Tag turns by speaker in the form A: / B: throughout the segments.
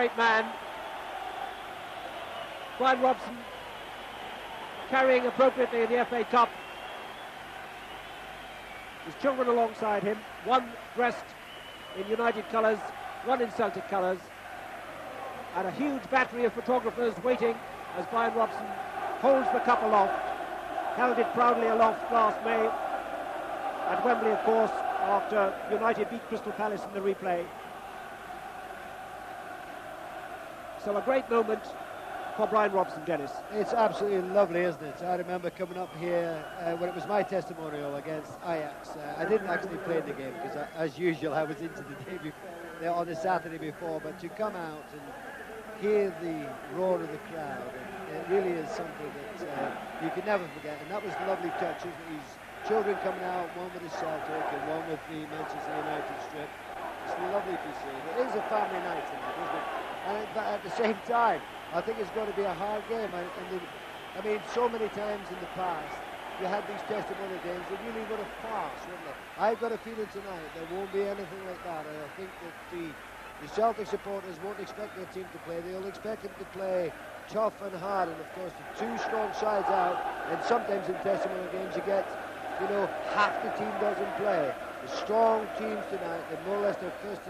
A: great man. Bryan Robson carrying appropriately in the FA Cup. His children alongside him, one dressed in United colours, one in Celtic colours, and a huge battery of photographers waiting as Bryan Robson holds the cup aloft, held it proudly aloft last May at Wembley, of course, after United beat Crystal Palace in the replay. So a great moment for Bryan Robson, Dennis.
B: It's absolutely lovely, isn't it? I remember coming up here when it was my testimonial against Ajax. I didn't actually play the game because, as usual, I was into the day before, on the Saturday before. But to come out and hear the roar of the crowd, it really is something that you can never forget. And that was the lovely touch, isn't it? His children coming out, one with the Celtic and one with the Manchester United strip. It's lovely to see. It is a family night tonight, isn't it? And at the same time, I think it's going to be a hard game. I mean, so many times in the past, you had these testimonial games that really were a farce, weren't they? I've got a feeling tonight there won't be anything like that. And I think that the Celtic supporters won't expect their team to play. They'll expect them to play tough and hard. And of course, the two strong sides out, and sometimes in testimonial games you get, half the team doesn't play. The strong teams tonight, they're more or less their first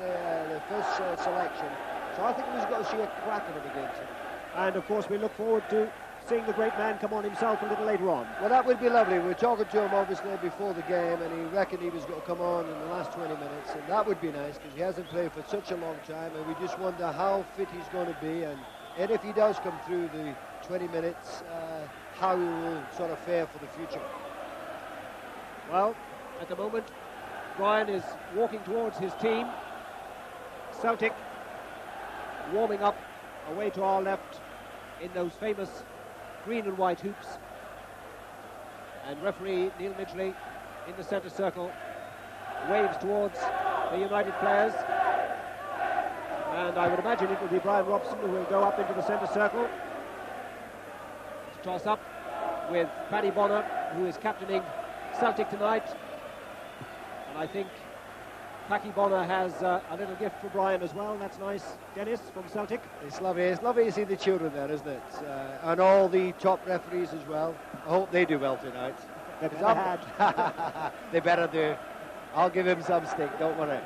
B: selection. So I think we've got to see a cracker of a game tonight.
A: And of course we look forward to seeing the great man come on himself a little later on.
B: Well, that would be lovely. We were talking to him obviously before the game, and he reckoned he was going to come on in the last 20 minutes, and that would be nice because he hasn't played for such a long time, and we just wonder how fit he's going to be, and if he does come through the 20 minutes, how he will sort of fare for the future.
A: Well, at the moment, Bryan is walking towards his team. Celtic warming up away to our left in those famous green and white hoops, and referee Neil Midgley in the centre circle waves towards the United players, and I would imagine it will be Bryan Robson who will go up into the centre circle to toss up with Paddy Bonner, who is captaining Celtic tonight. And I think Paddy Bonner has a little gift for Bryan as well. That's nice, Dennis, from Celtic.
B: It's lovely. It's lovely to see the children there, isn't it? And all the top referees as well. I hope they do well tonight. They better do. I'll give him some stick, don't worry.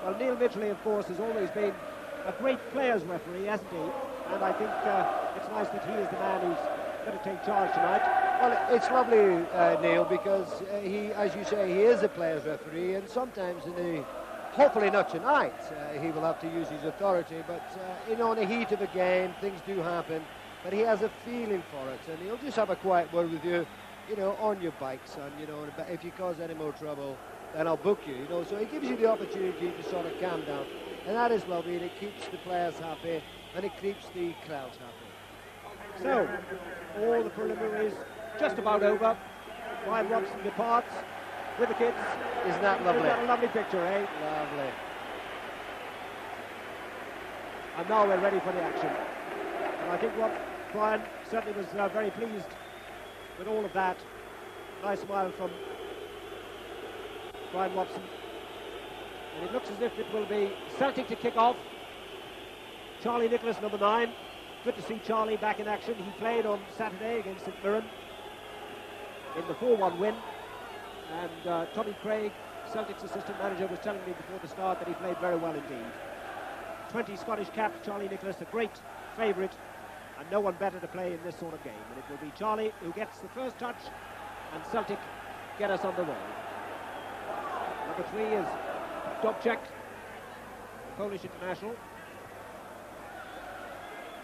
A: Well, Neil Midgley, of course, has always been a great players referee, hasn't he? And I think it's nice that he is the man who's going to take charge tonight.
B: Well, it's lovely, Neil, because he, as you say, he is a players referee, and sometimes hopefully not tonight, he will have to use his authority, but in the heat of a game, things do happen, but he has a feeling for it, and he'll just have a quiet word with you, on your bike, son, and if you cause any more trouble, then I'll book you, so he gives you the opportunity to sort of calm down, and that is lovely, and it keeps the players happy, and it keeps the crowds happy.
A: So, all the preliminaries just about over. Bryan Robson departs with the kids.
B: Isn't that lovely?
A: Isn't that a lovely picture, eh?
B: Lovely.
A: And now we're ready for the action. And I think Bryan certainly was very pleased with all of that. Nice smile from Bryan Robson. And it looks as if it will be Celtic to kick off. Charlie Nicholas, number 9. Good to see Charlie back in action. He played on Saturday against St Mirren in the 4-1 win, and Tommy Craig, Celtic's assistant manager, was telling me before the start that he played very well indeed. 20 Scottish caps, Charlie Nicholas, a great favourite, and no one better to play in this sort of game. And it will be Charlie who gets the first touch, and Celtic get us on the roll. Number 3 is Dobczek, Polish international,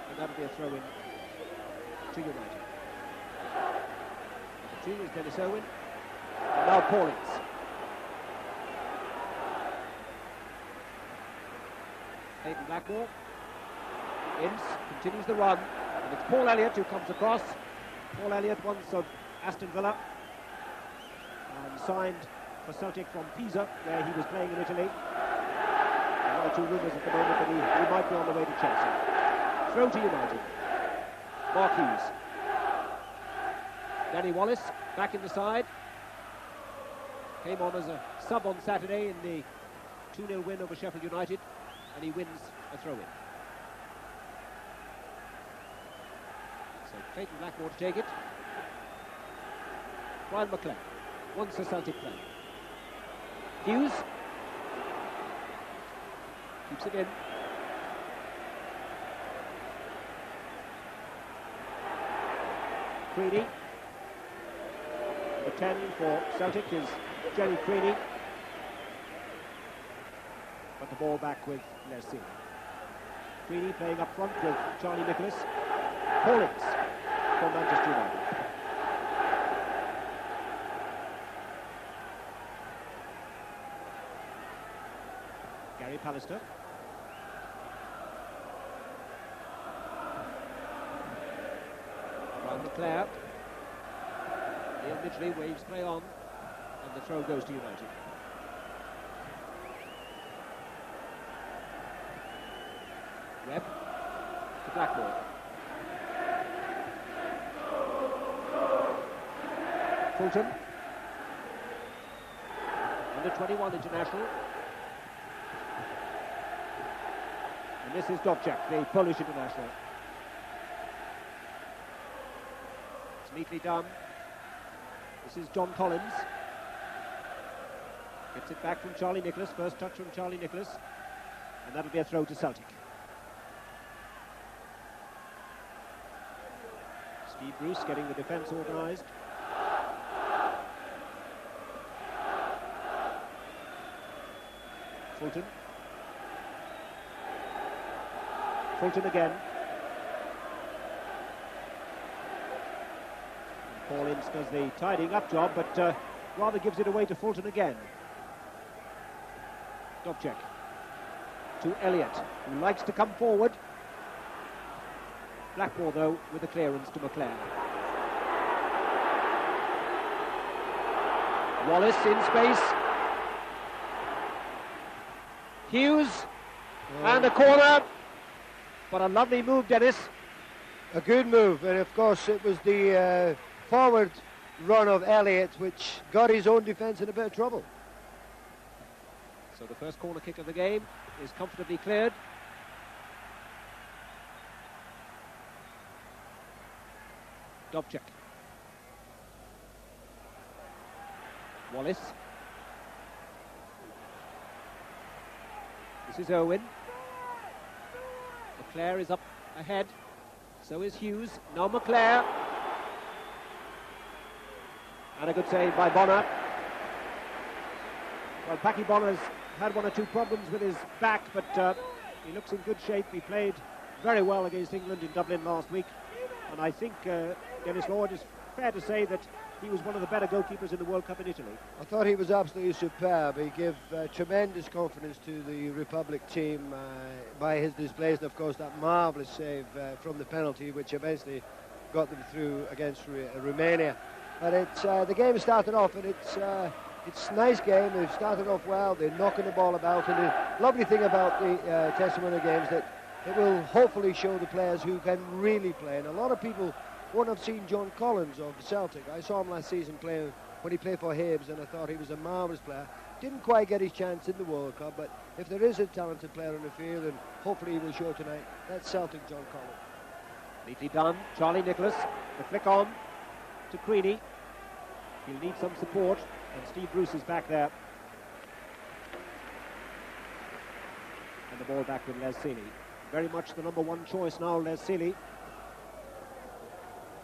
A: and that'll be a throw-in to United. 2 is Dennis Owen, and now Paulins. Hayden Blackmore. Ince continues the run, and it's Paul Elliott who comes across. Paul Elliott, once of Aston Villa, and signed for Celtic from Pisa, where he was playing in Italy. There are 2 rumours at the moment that he might be on the way to Chelsea. Throw to United. Mark Hughes. Danny Wallace back in the side. Came on as a sub on Saturday in the 2-0 win over Sheffield United and he wins a throw-in. So Clayton Blackmore to take it. Bryan McClare, once a Celtic player. Hughes keeps it in. Creaney. Number 10 for Celtic is Jerry Creaney. But the ball back with Les Seeley. Creaney playing up front with Charlie Nicholas. Paulins for Manchester United. Gary Pallister. Bryan McClare. Neil Midgley waves play on, and the throw goes to United. Webb to Blackmore. Fulton. Under 21 international. And this is Dobczak, the Polish international. It's neatly done. This is John Collins. Gets it back from Charlie Nicholas. First touch from Charlie Nicholas. And that'll be a throw to Celtic. Steve Bruce getting the defence organised. Fulton. Fulton again. Paul Ince does the tidying up job, but rather gives it away to Fulton again. Dobczak to Elliott, who likes to come forward. Blackmore, though, with the clearance to McClare. Wallace in space. Hughes, and a corner. But a lovely move, Dennis.
B: A good move, and of course it was the forward run of Elliott which got his own defence in a bit of trouble.
A: So the first corner kick of the game is comfortably cleared. Dobczak. Wallace. This is Owen. McClare is up ahead. So is Hughes. Now McClare. And a good save by Bonner. Well, Packy Bonner's had one or two problems with his back, but he looks in good shape. He played very well against England in Dublin last week. And I think, Dennis Lord, it's fair to say that he was one of the better goalkeepers in the World Cup in Italy.
B: I thought he was absolutely superb. He gave tremendous confidence to the Republic team by his displays, and of course that marvellous save from the penalty, which eventually got them through against Romania. But it's the game has started off, and it's a nice game. They've started off well. They're knocking the ball about, and the lovely thing about the Testimonial games that it will hopefully show the players who can really play. And a lot of people won't have seen John Collins of Celtic. I saw him last season playing when he played for Hibs, and I thought he was a marvellous player. Didn't quite get his chance in the World Cup, but if there is a talented player on the field, and hopefully he will show tonight, that's Celtic John Collins.
A: Neatly done. Charlie Nicholas, the flick on to Creaney. He'll need some support, and Steve Bruce is back there. And the ball back with Les Seeley. Very much the number one choice now, Les Seeley.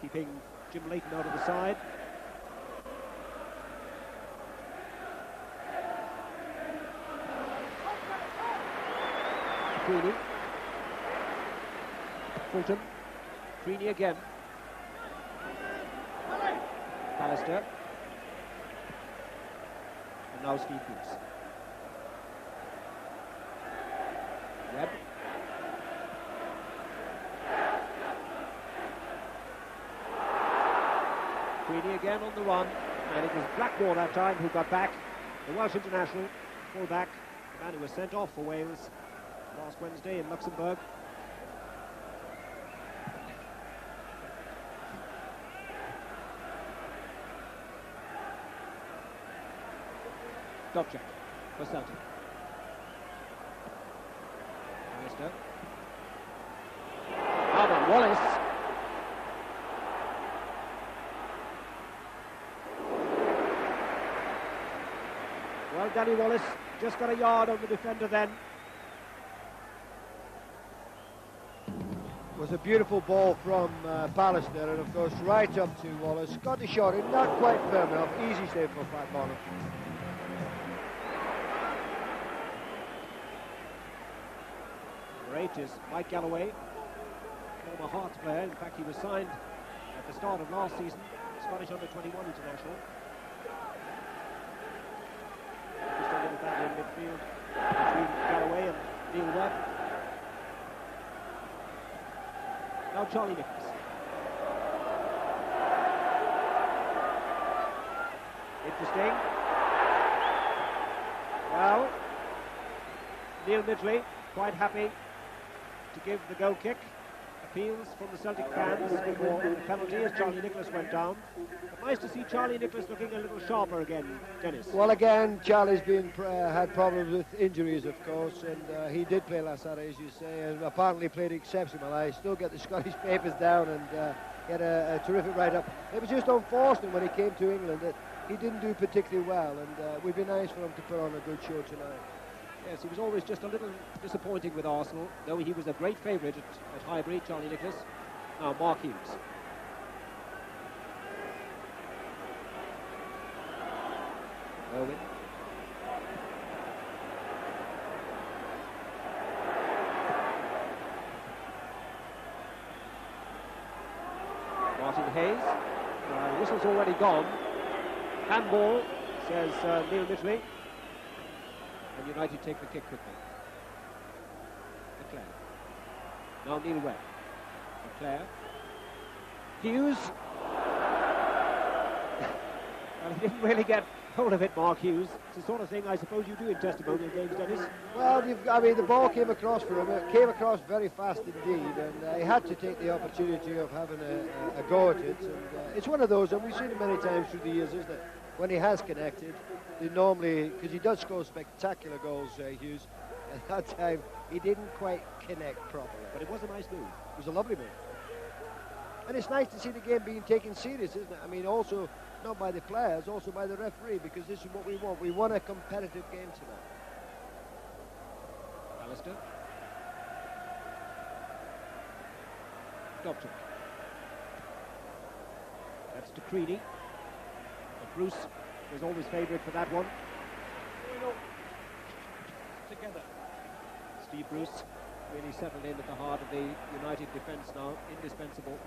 A: Keeping Jim Leighton out of the side. Creaney. Fulton. Creaney again. Pallister. And now Steve Bruce. Webb. Creaney again on the run, and it was Blackmore that time who got back. The Welsh international, full back, the man who was sent off for Wales last Wednesday in Luxembourg. Dobczak for Celtic. McAllister. Now then, Wallace. Well, Danny Wallace just got a yard on the defender then.
B: It was a beautiful ball from Pallister, and of course right up to Wallace. Got the shot in, not quite firm enough. Easy save for Pat Bonham.
A: Great is Mike Galloway, former Hearts player. In fact, he was signed at the start of last season, Scottish under-21 international. Just a little battle in midfield between Galloway and Neil Webb. Now Charlie Nicholas. Interesting. Well, Neil Midgley quite happy to give the goal kick. Appeals from the Celtic fans for the penalty as Charlie Nicholas went down. But nice to see Charlie Nicholas looking a little sharper again, Dennis.
B: Well, again, Charlie's been had problems with injuries, of course, and he did play last Saturday, as you say, and apparently played exceptional. I still get the Scottish papers down and get a terrific write-up. It was just unfortunate when he came to England that he didn't do particularly well, and it would be nice for him to put on a good show tonight.
A: Yes, he was always just a little disappointing with Arsenal, though he was a great favourite at Highbury, Charlie Nicholas. Now Mark Hughes. Owen. Martin Hayes. The whistle's already gone. Handball, says Neil Midgley. And United take the kick quickly. Leclerc. Now Neil Webb. Leclerc. Hughes. Well, he didn't really get hold of it, Mark Hughes. It's the sort of thing I suppose you do in testimonial games, Dennis.
B: Well, I mean, the ball came across for him. It came across very fast indeed, and he had to take the opportunity of having a go at it. And, it's one of those, and we've seen it many times through the years, isn't it? When he has connected, they normally, because he does score spectacular goals, Hughes, at that time he didn't quite connect properly.
A: But it was a nice move.
B: It was a lovely move. And it's nice to see the game being taken serious, isn't it? I mean, also, not by the players, also by the referee, because this is what we want. We want a competitive game tonight.
A: Alistair. Dobson. That's to Creedy. But Bruce was always favourite for that one. Together. Steve Bruce really settled in at the heart of the United defence now. Indispensable.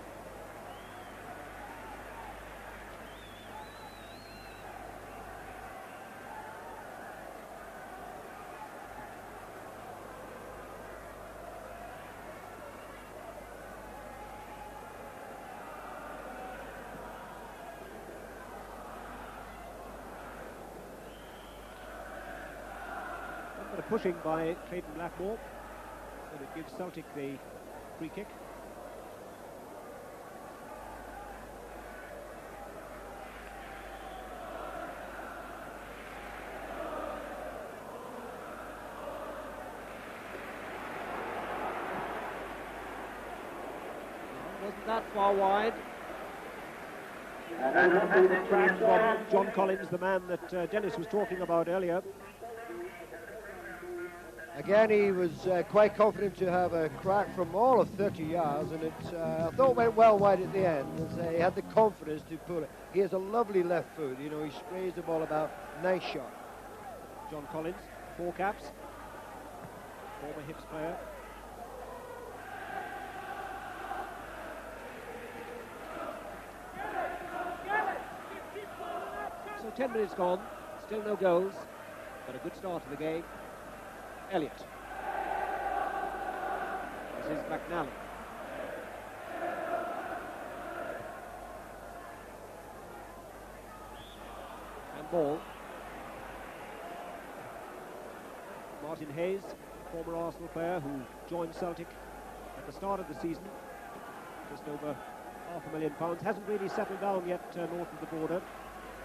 A: Pushing by Clayton Blackmore, and it gives Celtic the free kick. Wasn't that far wide. Track from John Collins, the man that Dennis was talking about earlier.
B: Again, he was quite confident to have a crack from all of 30 yards, and it I thought went well wide at the end. As, he had the confidence to pull it. He has a lovely left foot. You know, he sprays the ball about. Nice shot.
A: John Collins, 4 caps. Former Hibs player. So 10 minutes gone, still no goals, but a good start to the game. Elliott. This is McNally. And ball. Martin Hayes, former Arsenal player who joined Celtic at the start of the season. Just over £500,000. Hasn't really settled down yet north of the border,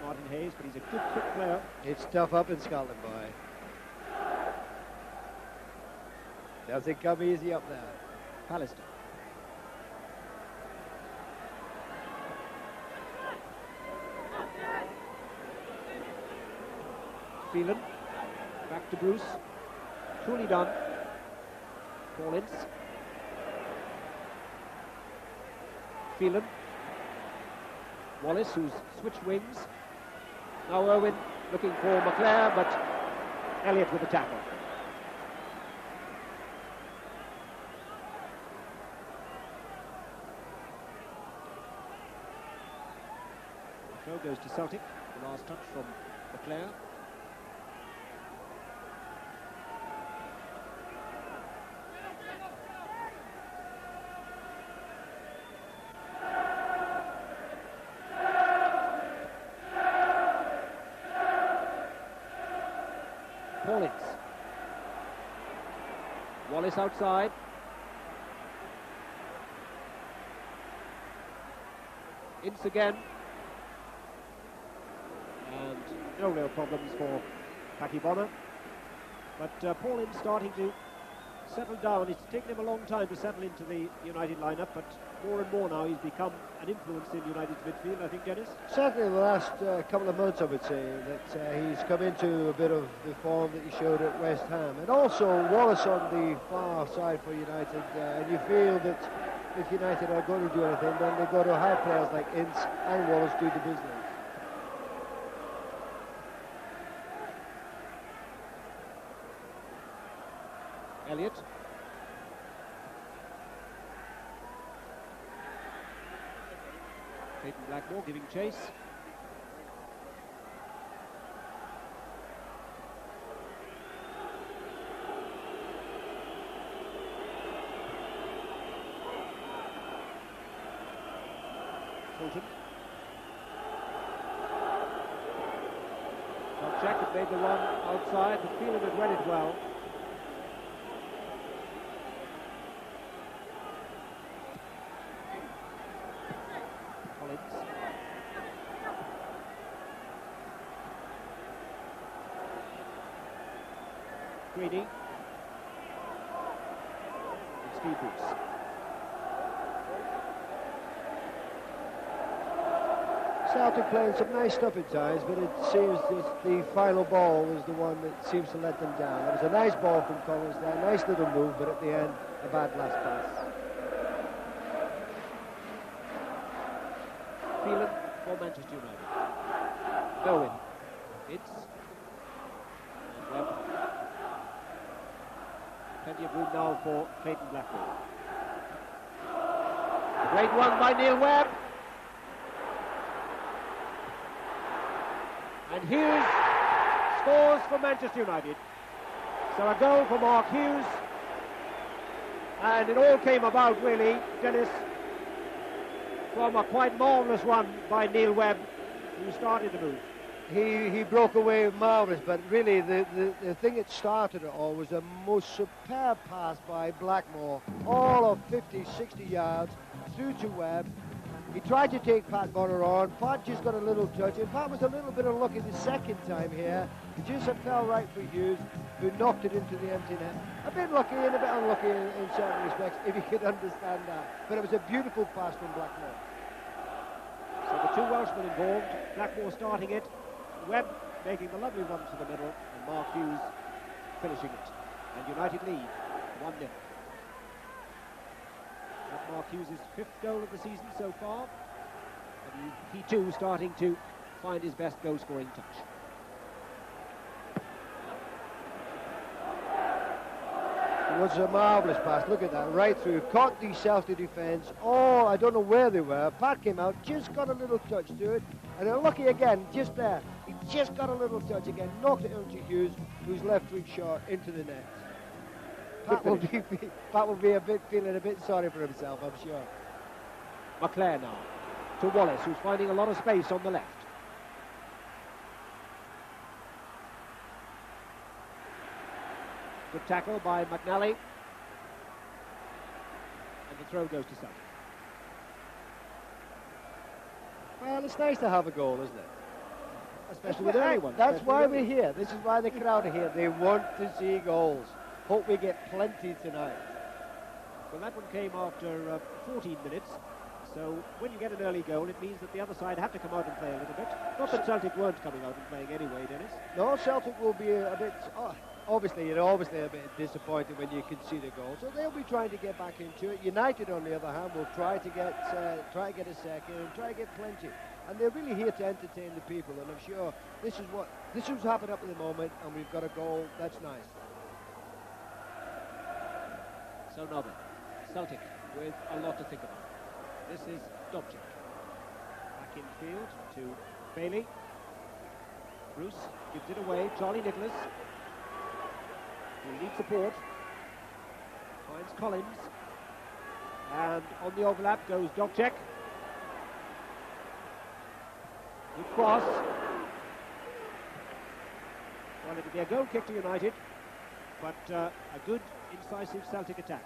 A: Martin Hayes, but he's a good, quick player.
B: It's tough up in Scotland, boy. Doesn't come easy up there.
A: Pallister. Phelan. Back to Bruce. Truly done. Paulins. Phelan. Wallace, who's switched wings. Now Irwin looking for McClare, but Elliott with the tackle. The throw goes to Celtic. The last touch from McClare. Paulins. Wallace outside. Ince again. And no real problems for Paki Bonner. But Paulins starting to settle down. It's taken him a long time to settle into the United lineup, but more and more now he's become an influence in United's midfield, I think, Dennis.
B: Certainly in the last couple of months, I would say, that he's come into a bit of the form that he showed at West Ham. And also Wallace on the far side for United, and you feel that if United are going to do anything, then they've got to have players like Ince and Wallace do the business.
A: Elliott. Clayton Blackmore giving chase. Fulton. Well, Jack had made the run outside, but Phelan had read it well. Greedy. And Steve Bruce.
B: Celtic playing some nice stuff at times, but it seems that the final ball was the one that seems to let them down. It was a nice ball from Collins there, nice little move, but at the end, a bad last pass.
A: Phelan for Manchester United. Bowen. It's Webb. Plenty of room now for Clayton Blackmore. A great one by Neil Webb. And Hughes scores for Manchester United. So a goal for Mark Hughes. And it all came about, really, Dennis, from a quite marvellous one by Neil Webb, who started the move.
B: He broke away marvellous, but really the thing that started it all was a most superb pass by Blackmore, all of 50, 60 yards through to Webb. He tried to take Pat Bonner on. Pat just got a little touch. In fact, was a little bit of luck in the second time here. It just fell right for Hughes, who knocked it into the empty net. A bit lucky and a bit unlucky in certain respects, if you could understand that. But it was a beautiful pass from Blackmore.
A: So the two Welshmen involved, Blackmore starting it, Webb making the lovely run to the middle, and Mark Hughes finishing it. And United lead 1-0. That's Mark Hughes' fifth goal of the season so far. And he too starting to find his best goal-scoring touch.
B: It was a marvellous pass. Look at that, right through. Caught the Celtic defence. Oh, I don't know where they were. Pat came out, just got a little touch to it. And then lucky again, just there. He just got a little touch again. Knocked it into Hughes, who's left foot short into the net. Pat will be feeling a bit sorry for himself, I'm sure.
A: McClare now to Wallace, who's finding a lot of space on the left. Good tackle by McNally. And the throw goes to Celtic.
B: Well, it's nice to have a goal, isn't it?
A: Especially with anyone.
B: That's why we're here. This is why the crowd are here. They want to see goals. Hope we get plenty tonight.
A: Well, that one came after 14 minutes. So when you get an early goal, it means that the other side have to come out and play a little bit. Not that Celtic weren't coming out and playing anyway, Dennis.
B: No, Celtic will be a bit... obviously a bit disappointed when you concede a goal. So they'll be trying to get back into it. United, on the other hand, will try to get a second and try to get plenty. And they're really here to entertain the people. And I'm sure this is what's happening up at the moment. And we've got a goal. That's nice.
A: So now then, Celtic with a lot to think about. This is Dobchik. Back in field to Bailey. Bruce gives it away. Charlie Nicholas, who leads support, finds Collins. And on the overlap goes Dobchik. Good cross. Well, it'll be a goal kick to United, but a good, incisive Celtic attack.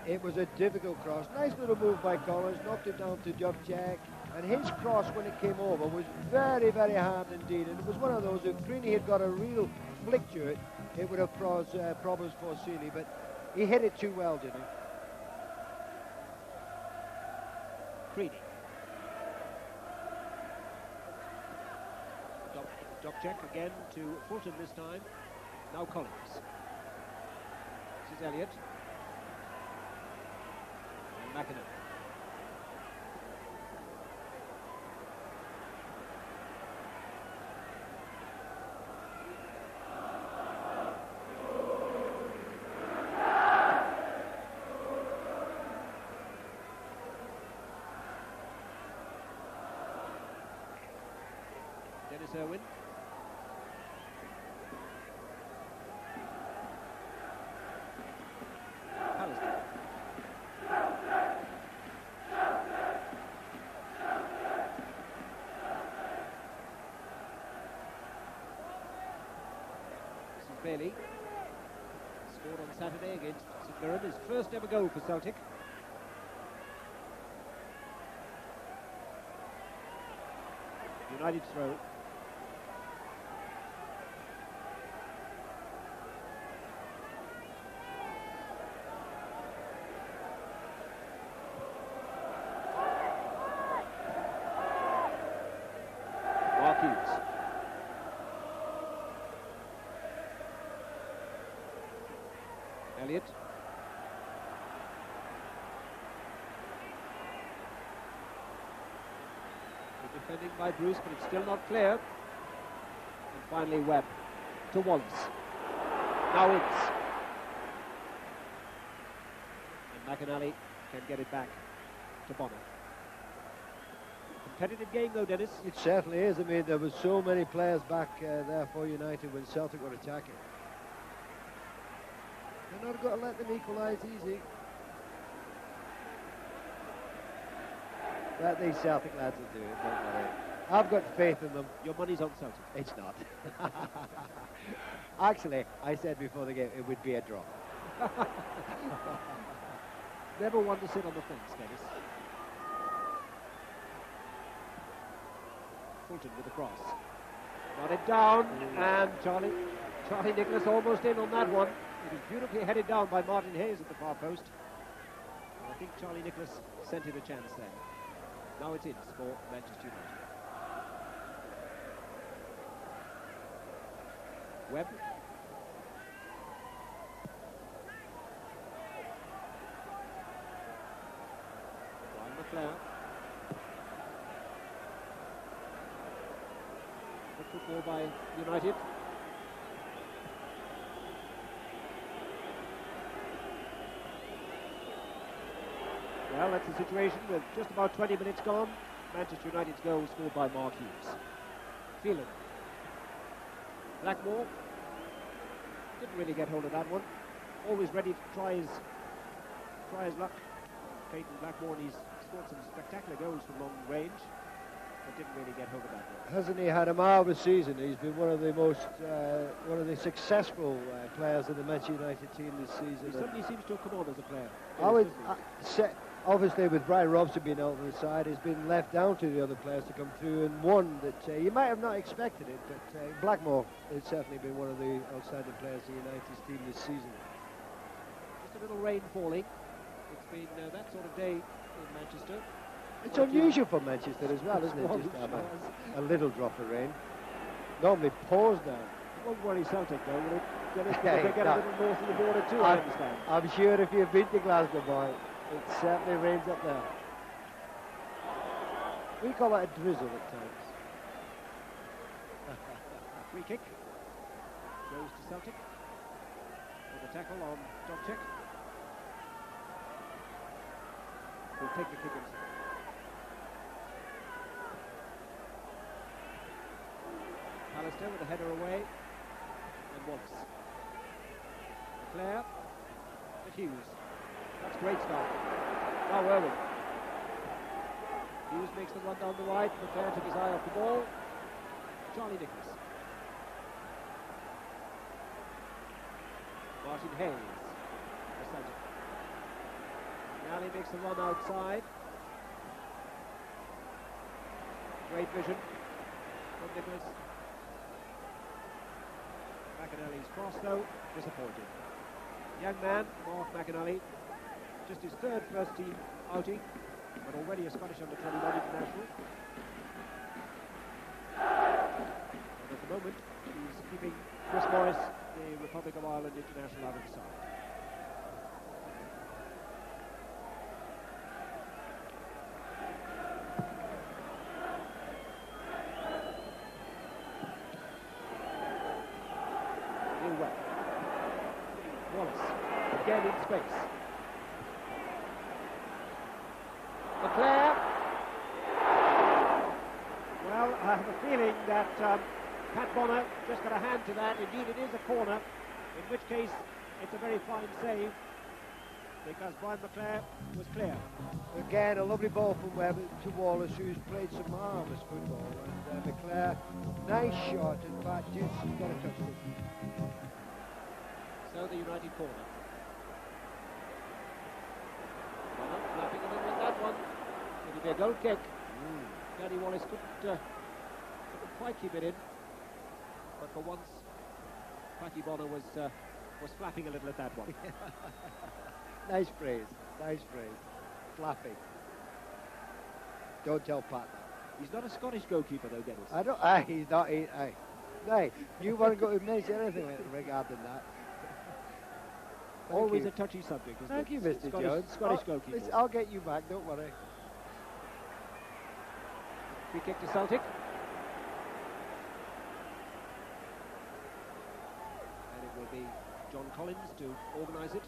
B: It was a difficult cross. Nice little move by Collins, knocked it down to Dobchik, and his cross when it came over was very, very hard indeed. And it was one of those, if Greeny had got a real flick to it, it would have caused problems for Seeley, but he hit it too well, didn't he?
A: Creedy. Dobchik again to Fulton this time. Now Collins. This is Elliott. And McInerney. Dennis Irwin. Pallister. This is Bailey. Scored on Saturday against St Mirren. His first ever goal for Celtic. United throw. Elliott. Good defending by Bruce, but it's still not clear. And finally Webb to Wallace. Now Ince. And McInerney can get it back to Bonner. Competitive game though, Dennis.
B: It certainly is. I mean, there were so many players back there for United when Celtic were attacking. They're not going to let them equalise easy. But these Celtic lads will do it, don't worry. I've got faith in them.
A: Your money's on Celtic.
B: It's not. Actually, I said before the game it would be a draw.
A: Never one to sit on the fence, Dennis. Fulton with the cross. Got it down, and Charlie Nicholas almost in on that one. It was beautifully headed down by Martin Hayes at the far post. And I think Charlie Nicholas sent it a chance there. Now it's in for Manchester United. Webb. Brian McLeod. Good football by United. Well, that's the situation with just about 20 minutes gone. Manchester United's goal scored by Mark Hughes. Phelan. Blackmore didn't really get hold of that one. Always ready to try his luck. Clayton Blackmore, and he's scored some spectacular goals from long range, but didn't really get hold of that one.
B: Hasn't he had a marvellous season? He's been one of the successful players of the Manchester United team this season.
A: He suddenly seems to have come on as a player.
B: Obviously, with Bryan Robson being out on the side, it's been left down to the other players to come through, and one that you might have not expected it, but Blackmore has certainly been one of the outstanding players in United's team this season.
A: Just a little rain falling. It's been that sort of day in Manchester.
B: It's unusual for Manchester as well, isn't it, just to have a little drop of rain. Normally pours down.
A: It won't worry Celtic though, will it? Dennis, because they get a little north of the border too, I understand.
B: I'm sure if you've been to Glasgow, boy, it certainly rains up there. We call it a drizzle at times.
A: Free kick goes to Celtic with a tackle on Dobchek. We'll take the kick himself. Alistair with a header away, and Wallace. Leclerc to Hughes. That's great start. Now Irwin. Hughes makes the run down the right. Leclerc took his eye off the ball. Charlie Nicholas. Martin Hayes. Now he makes the run outside. Great vision from Nicholas. McAnally's cross though, disappointing. Young man, Mark McAnally, just his third first team outing, but already a Scottish under-21 international. And at the moment, he's keeping Chris Morris, the Republic of Ireland international, out of the side. Wallace, again in space. Leclerc. Well, I have a feeling that Pat Bonner just got a hand to that. Indeed, it is a corner, in which case it's a very fine save, because Brian Leclerc was clear.
B: Again, a lovely ball from Webb to Wallace, who's played some marvellous football. And Leclerc, nice shot, and Pat just got a touch it.
A: So the United corner. Well, flapping a little with that one. It'll be a goal kick. Danny Wallace couldn't quite keep it in. But for once, Paddy Bonner was flapping a little at that one.
B: Nice phrase, nice phrase. Flapping. Don't tell Pat that.
A: He's not a Scottish goalkeeper though, Dennis.
B: I don't, he's not, Hey, you want to go to mention anything regarding that?
A: Always a touchy subject, isn't
B: Thank
A: it?
B: you, Mr. Jones.
A: Scottish goalkeeper.
B: I'll get you back, don't worry.
A: Free kick to Celtic. And it will be John Collins to organise it.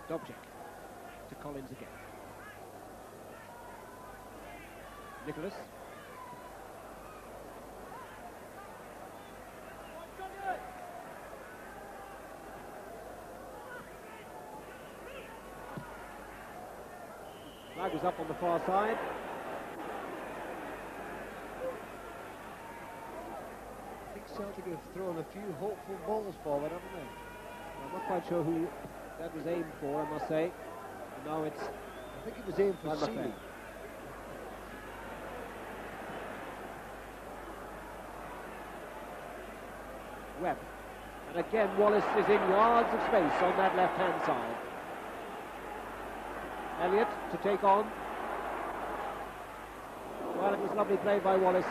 A: Dobchek to Collins again. Nicholas. Flag was up on the far side.
B: I think Celtic have thrown a few hopeful balls forward, haven't they?
A: I'm not quite sure who that was aimed for, I must say. And now it's...
B: I think it was aimed for Seeley.
A: Webb. And again, Wallace is in yards of space on that left-hand side. Elliott to take on. Well, it was lovely play by Wallace.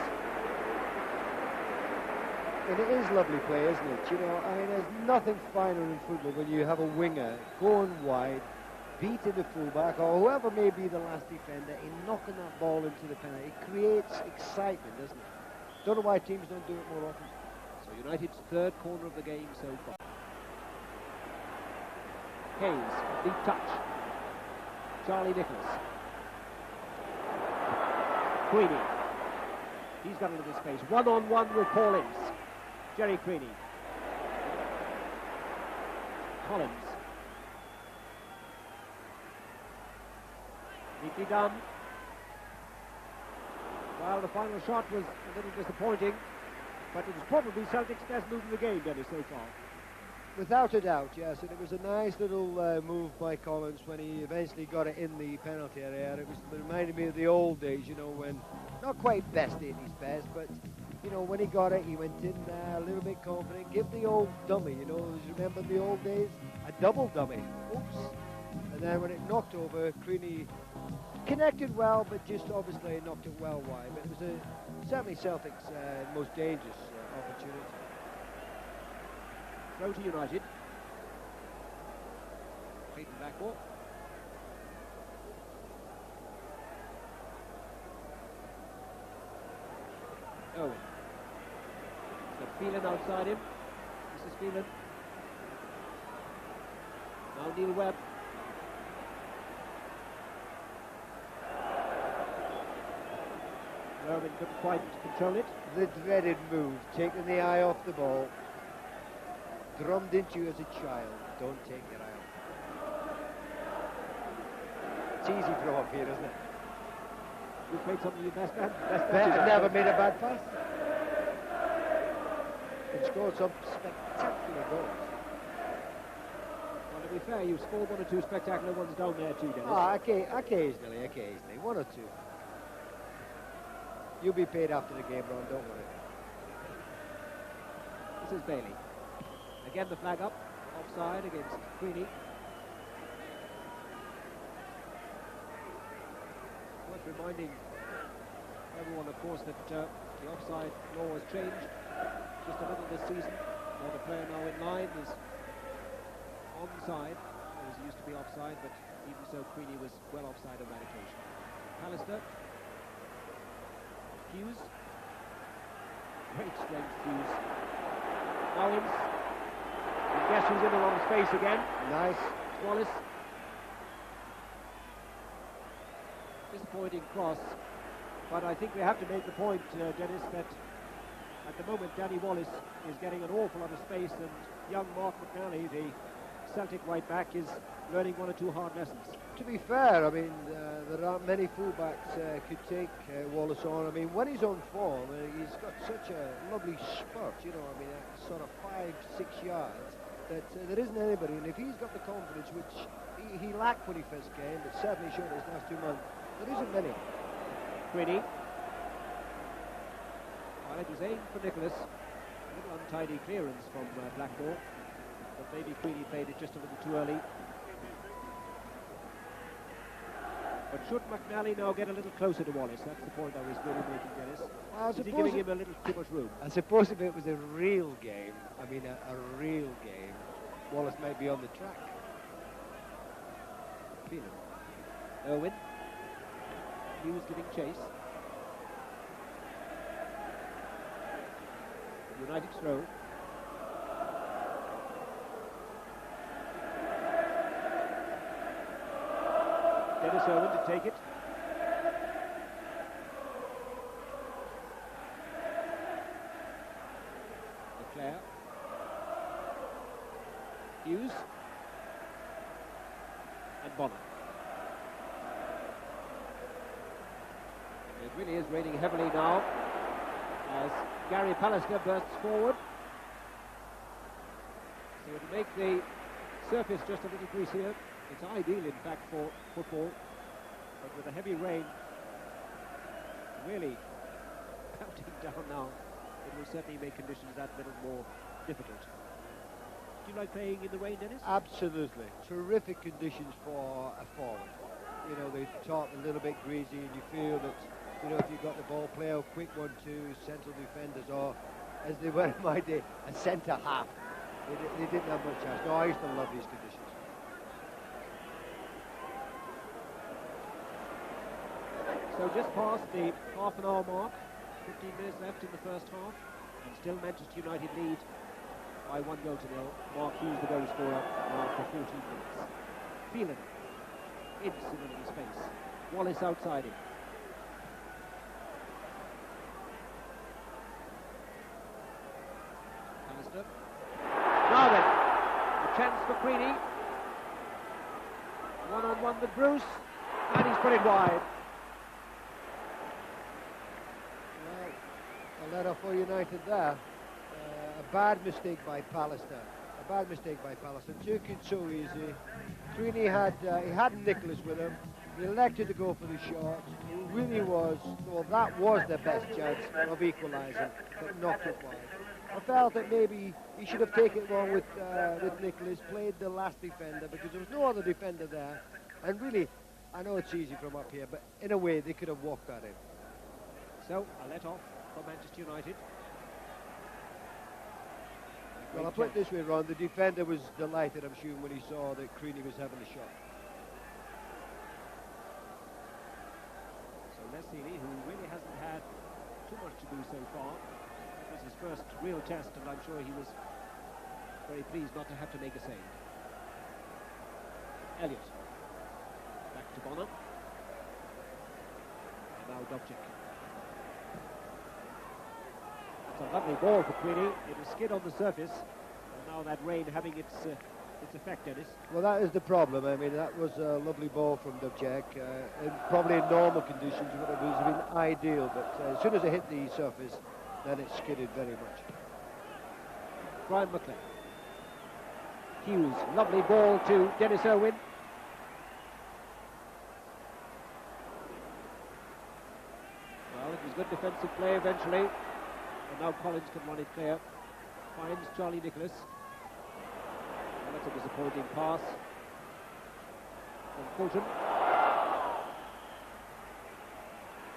B: And it is lovely play, isn't it? You know, I mean, there's nothing finer in football when you have a winger going wide, beating the fullback, or whoever may be the last defender, in knocking that ball into the penalty. It creates excitement, doesn't it? Don't know why teams don't do it more often.
A: So United's third corner of the game so far. Hayes, deep touch. Charlie Nicholas. Queenie. He's got a little space. One-on-one with Paul Ince. Jerry Queenie. Collins. Neatly done. Well, the final shot was a little disappointing. But it was probably Celtic's best move in the game, Dennis, so far.
B: Without a doubt, yes, and it was a nice little move by Collins when he eventually got it in the penalty area. It reminded me of the old days, you know, when, not quite best 80s best, but, you know, when he got it, he went in there a little bit confident. Give the old dummy, you know, remember the old days? A double dummy. Oops. And then when it knocked over, Creaney connected well, but just obviously knocked it well wide. But it was certainly Celtic's most dangerous opportunity.
A: Throw to United. Clayton Blackmore. Owen. He's got Phelan outside him. This is Phelan. Now Neil Webb. Irwin couldn't quite control it.
B: The dreaded move, taking the eye off the ball. Drummed into you as a child. Don't take your eye off. It's easy throw up here, isn't it?
A: You've played some of your best
B: I've never made a bad pass. And scored some spectacular goals.
A: Well, to be fair, you've scored one or two spectacular ones down there too, Dennis.
B: Occasionally. One or two. You'll be paid after the game, Ron, don't worry.
A: This is Bailey. Again the flag up, offside against Creaney. Worth reminding everyone, of course, that the offside law has changed just a little this season, where the player now in line is onside, whereas he used to be offside, but even so Creaney was well offside on that occasion. Pallister. Hughes. Great strength, Hughes. Collins. Guess who's in the wrong space again?
B: Nice.
A: Wallace. Disappointing cross, but I think we have to make the point, Dennis, that at the moment Danny Wallace is getting an awful lot of space, and young Mark McNally, the Celtic right back, is learning one or two hard lessons.
B: To be fair, I mean, there aren't many fullbacks could take Wallace on. I mean, when he's on form, he's got such a lovely spurt, you know, I mean, sort of 5-6 yards, that there isn't anybody, and if he's got the confidence, which he lacked when he first came, but certainly showed his last 2 months, there isn't many.
A: Creaney. Well, it was aimed for Nicholas. A little untidy clearance from Blackmore, but maybe Creaney played it just a little too early. But should McNally now get a little closer to Wallace? That's the point I was really making, Dennis.
B: Well,
A: is he giving him a little too much room?
B: I suppose if it was a real game, I mean a real game, Wallace might be on the track.
A: Phelan. Irwin. Hughes giving chase. United throw. Dennis Irwin to take it. Leclerc. Hughes. And Bonner. It really is raining heavily now as Gary Pallister bursts forward. So to make the surface just a little greasier. It's ideal, in fact, for football, but with the heavy rain really pelting down now, it will certainly make conditions that little more difficult. Do you like playing in the rain, Dennis?
B: Absolutely. Terrific conditions for a forward. You know, they talk a little bit greasy, and you feel that, you know, if you've got the ball, play out quick 1-2 central defenders, or as they were in my day, a centre half. They didn't have much chance. No, I used to love these conditions.
A: So just past the half-an-hour mark, 15 minutes left in the first half, and still Manchester United lead by 1-0. Mark Hughes, the goal scorer, now for 14 minutes. Phelan, incident in space. Wallace outside him. Pallister. Now then, a chance for Creaney. One-on-one with Bruce, and he's put it wide.
B: A letter for United there. bad mistake by Pallister. A bad mistake by Pallister. Took it so easy. Creaney he had Nicholas with him. He elected to go for the shot. It really was, well, that was the best chance of equalising, but knocked it wide. I felt that maybe he should have taken it on with Nicholas, played the last defender, because there was no other defender there. And really, I know it's easy from up here, but in a way, they could have walked that in.
A: So, a let-off for Manchester United.
B: Well, I'll put it this way, Ron, the defender was delighted, I'm sure, when he saw that Creaney was having a shot.
A: So Les Sealey, who really hasn't had too much to do so far, it was his first real test, and I'm sure he was very pleased not to have to make a save. Elliott. Back to Bonham. And now Dobchik. It's a lovely ball for Creaney. It was skid on the surface, and now that rain having its effect, Dennis.
B: Well, that is the problem. I mean, that was a lovely ball from Dobchik. Probably in normal conditions it would have been ideal, but as soon as it hit the surface, then it skidded very much.
A: Bryan McLean. Hughes, lovely ball to Dennis Irwin. Well, it was good defensive play eventually, and now Collins can run it clear. Finds Charlie Nicholas. Well, that's a disappointing pass from Fulton.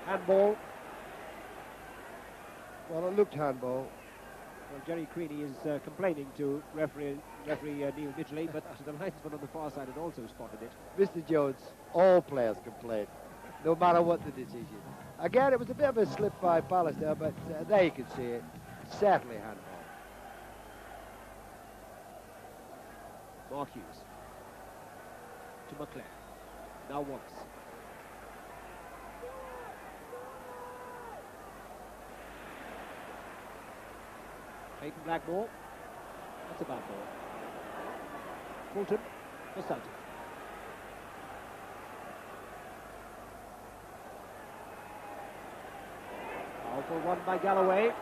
A: Handball.
B: Well, it looked handball.
A: Well, Jerry Creaney is complaining to referee Neil Midgley, but the linesman on the far side had also spotted it.
B: Mr. Jones, all players complain, no matter what the decision. Again, it was a bit of a slip by Pallister, but there you can see it. Certainly handball.
A: Mark Hughes to McLean. Now Wallace. Clayton Blackmore. That's a bad ball. Fulton for Celtic. Powerful one by Galloway.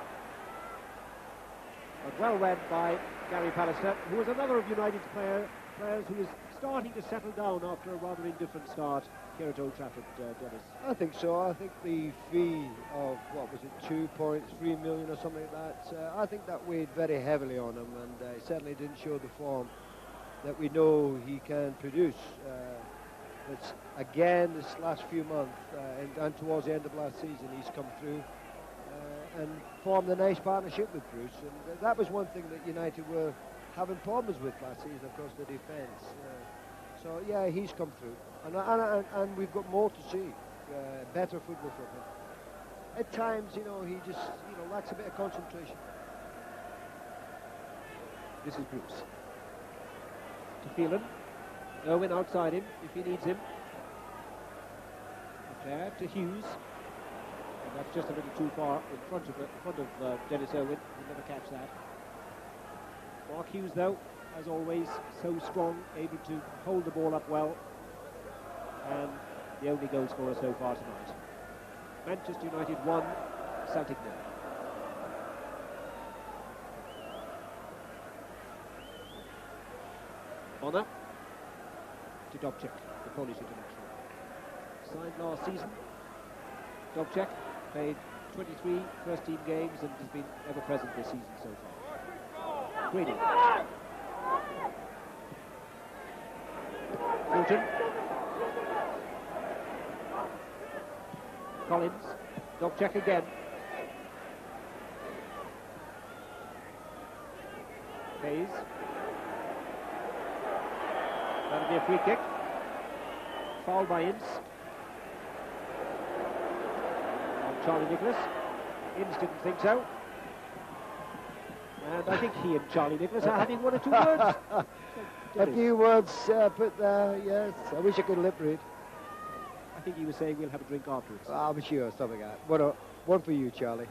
A: But well read by Gary Pallister, who was another of United's players who is starting to settle down after a rather indifferent start here at Old Trafford, Dennis.
B: I think so. I think the fee of, what was it, 2.3 million or something like that, I think that weighed very heavily on him, and he certainly didn't show the form that we know he can produce. But again, this last few months, and towards the end of last season, he's come through and formed a nice partnership with Bruce, and that was one thing that United were having problems with last season, of course, the defence. So yeah, he's come through, and we've got more to see, better football from him. At times, he just lacks a bit of concentration.
A: This is Bruce. To Phelan. Irwin outside him if he needs him. There to Hughes. And that's just a little too far in front of Dennis Irwin. He'll never catch that. Mark Hughes, though, as always, so strong, able to hold the ball up well. And the only goal scorer so far tonight. Manchester United 1, Celtic 0. Bonner to Dobchik, the Polish international. Signed last season. Dobchik played 23 first-team games and has been ever present this season so far. Creaney. Fulton. Collins. Dobchik again. Hayes. That'll be a free kick. Foul by Ince. On Charlie Nicholas. Ince didn't think so. And I think he and Charlie Nicholas are having one or two words.
B: A few words put there, yes. I wish I could lip read.
A: I think he was saying we'll have a drink afterwards.
B: I'm sure, something like that. One for you, Charlie.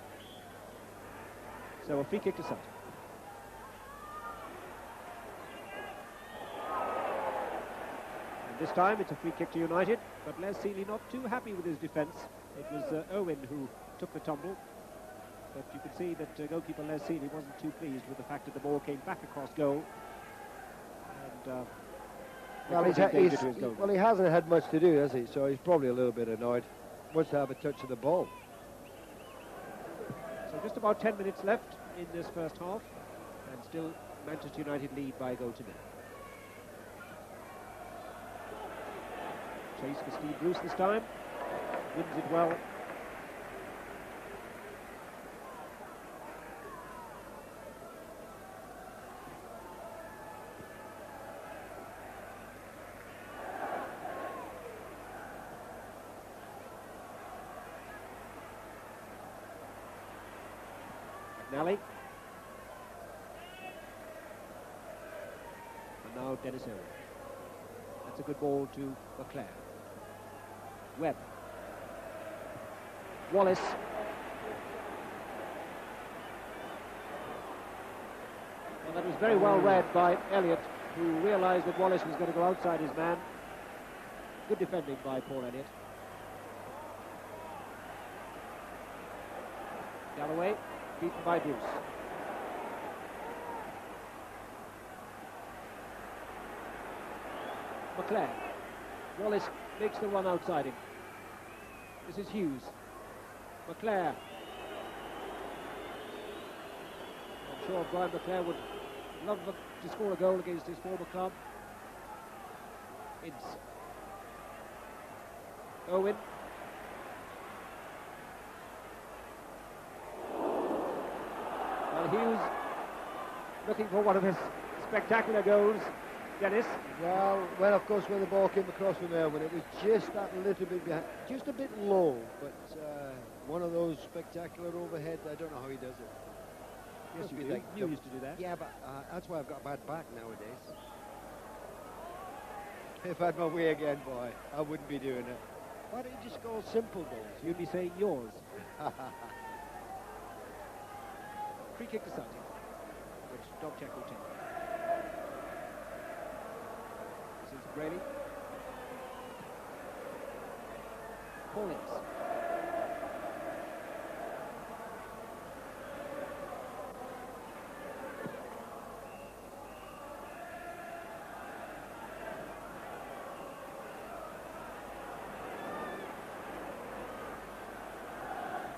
A: So a free kick to Celtic. This time it's a free kick to United, but Les Sealey not too happy with his defence. It was Owen who took the tumble. but you could see that goalkeeper Les Seeley wasn't too pleased with the fact that the ball came back across goal. And
B: well, he hasn't had much to do, has he? So he's probably a little bit annoyed. Wants to have a touch of the ball.
A: So just about 10 minutes left in this first half, and still Manchester United lead by a goal to nil. Chase for Steve Bruce this time. Wins it well. McNally. And now Dennis Owen. That's a good ball to McClare. Webb. Wallace. Well, that was very well read by Elliott, who realised that Wallace was going to go outside his man. Good defending by Paul Elliott. Galloway, beaten by Bruce. McClare. Wallace makes the run outside him. This is Hughes. McClare. I'm sure Bryan McClare would love to score a goal against his former club. Ince. Owen. Well, Hughes looking for one of his spectacular goals. Dennis.
B: Well, of course, when the ball came across from Irwin, it was just that little bit behind, just a bit low, but one of those spectacular overheads. I don't know how he does it.
A: Yes, you do. Like you used to do that.
B: Yeah, but that's why I've got a bad back nowadays. If I had my way again, boy, I wouldn't be doing it. Why don't you just go simple goals?
A: You'd be saying yours. Free kick to Celtic, which Dobchak will take. This is Braley. Collins.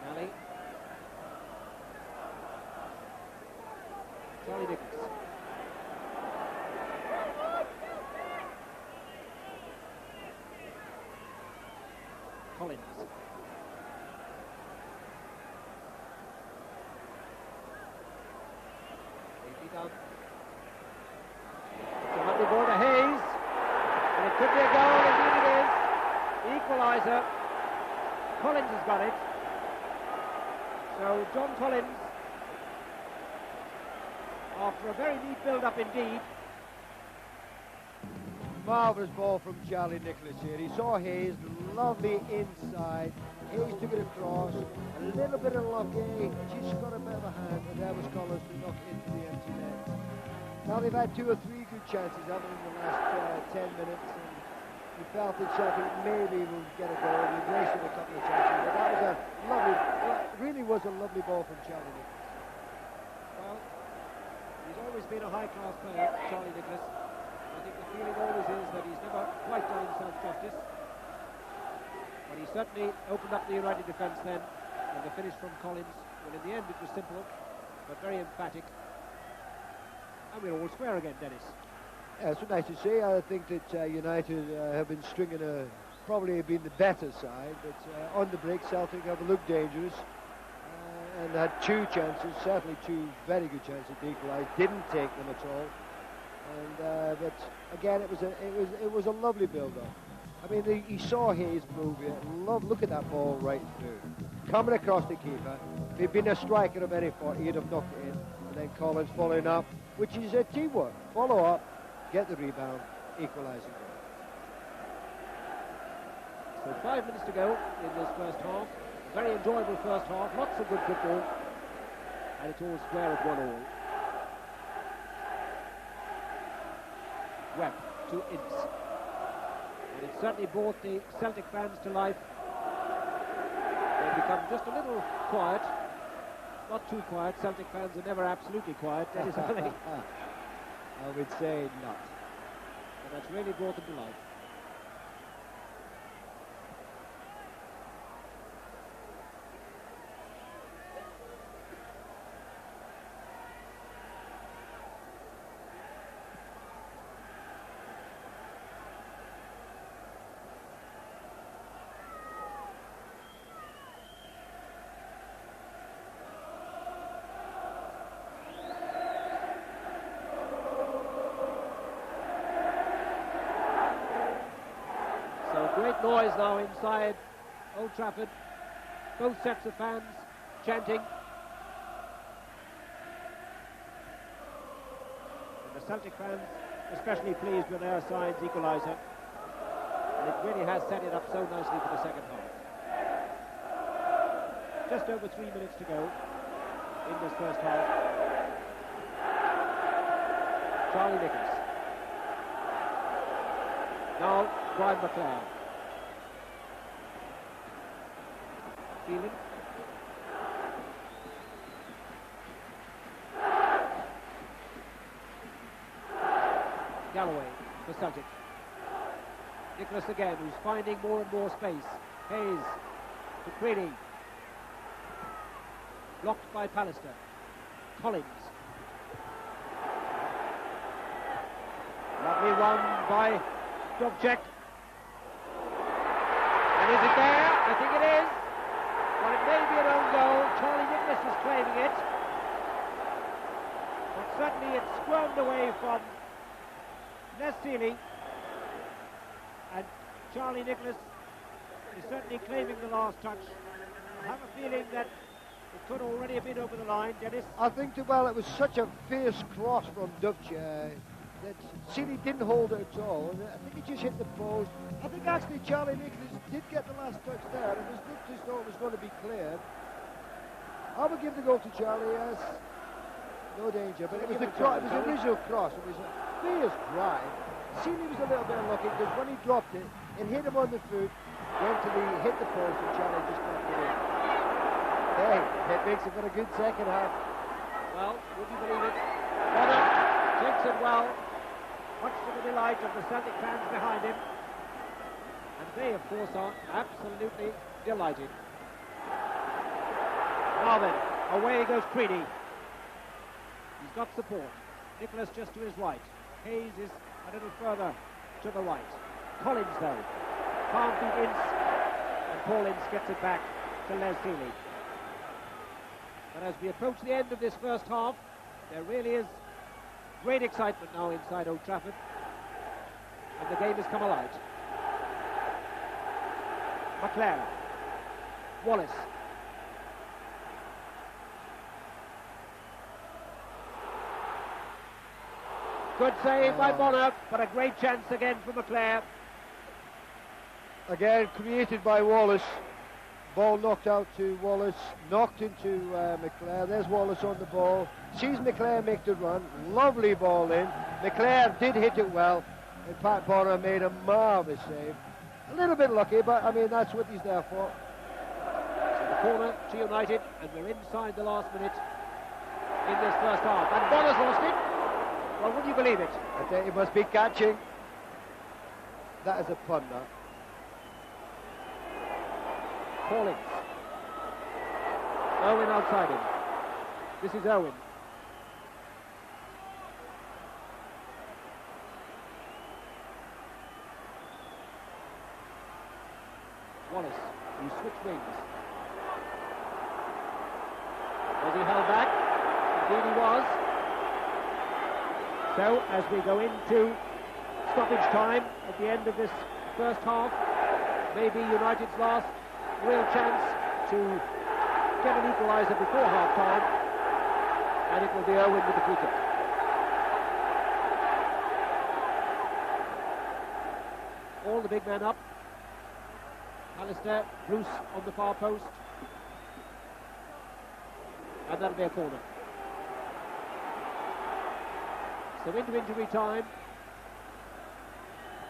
A: Nally. Charlie Nichols. Collins. Safety done. To Huntley ball to Hayes. And it could be a goal, indeed it is. Equaliser. Collins has got it. So John Collins, after a very neat build-up indeed.
B: Marvellous ball from Charlie Nicholas here. He saw Hayes, lovely inside. Hayes took it across, a little bit unlucky, just got a bit of a hand, and there was Collins to knock it into the empty net. Now they've had 2 or 3 good chances, haven't they, in the last 10 minutes, and he felt that Celtic maybe will get a goal. He wasted a couple of chances, but that was a lovely, really was a lovely ball from Charlie Nicholas.
A: Well, he's always been a high-class player, Charlie Nicholas. I think the feeling always is that he's never quite done himself justice. But he certainly opened up the United defence then, and the finish from Collins, well, in the end it was simple, but very emphatic. And we're all square again, Dennis.
B: Yeah, it's nice to see. I think that United have been stringing probably been the better side, but on the break Celtic have looked dangerous and had 2 chances, certainly 2 very good chances to equalise. Didn't take them at all. And but again, it was a lovely build-up. I mean, he saw Hayes move it. Look at that ball right through, coming across the keeper. If he'd been a striker of any sort, he'd have knocked it in. And then Collins following up, which is a teamwork. Follow up, get the rebound, equalising goal.
A: So 5 minutes to go in this first half. Very enjoyable first half. Lots of good football, and it's all square at 1-1. Webb to Ince. And it certainly brought the Celtic fans to life. They've become just a little quiet. not too quiet. Celtic fans are never absolutely quiet. Dennis Hurley.
B: I would say not.
A: And that's really brought them to life. Great noise now inside Old Trafford. Both sets of fans chanting. And the Celtic fans especially pleased with their side's equaliser. And it really has set it up so nicely for the second half. Just over 3 minutes to go in this first half. Charlie Nicholas. Now Bryan McClare. Feeling. Galloway for Celtic. Nicholas again, who's finding more and more space. Hayes to Creedy. Blocked by Pallister. Collins. Lovely one by Dovcek. And is it there? I think it is. Well, it may be an own goal. Charlie Nicholas is claiming it. But certainly it's squirmed away from Les Seeley. And Charlie Nicholas is certainly claiming the last touch. I have a feeling that it could already have been over the line, Dennis.
B: I think, well, it was such a fierce cross from Dovcek that Seeley didn't hold it at all. And I think he just hit the post. I think actually Charlie Nicholas did get the last touch there. It was looked as though it was going to be cleared. I would give the goal to Charlie, yes. No danger, but it was the original cross. It was a fierce drive. Seeley was a little bit unlucky because when he dropped it, it hit him on the foot, hit the post, and Charlie just got it in. Hey, it makes it for a good second half.
A: Well, would you believe it? Bonner takes it well, much to the delight of the Celtic fans behind him. And they, of course, are absolutely delighted. Now then, away goes Creedy. He's got support. Nicholas just to his right. Hayes is a little further to the right. Collins, though, can't beat Ince, and Paul Ince gets it back to Les Seeley. But as we approach the end of this first half, there really is great excitement now inside Old Trafford, and the game has come alive. McClare, Wallace. Good save by Bonner, but a great chance again for McClare.
B: Again, created by Wallace. Ball knocked out to Wallace, knocked into McClare. There's Wallace on the ball. Sees McClare make the run. Lovely ball in. McClare did hit it well, and Pat Bonner made a marvellous save. A little bit lucky, but I mean, that's what he's there for.
A: So the corner to United, and we're inside the last minute in this first half. And Bonner's lost it. Well, would you believe it?
B: I think he must be catching. That is a pun, that.
A: Collins. Owen outside him. This is Owen. Wallace, who switched wings. Was he held back? Indeed he was. So, as we go into stoppage time at the end of this first half, maybe United's last real chance to get an equaliser before half-time, and it will be Owen with the free kick. All the big men up. Pallister, Bruce on the far post, and that'll be a corner. So into injury time,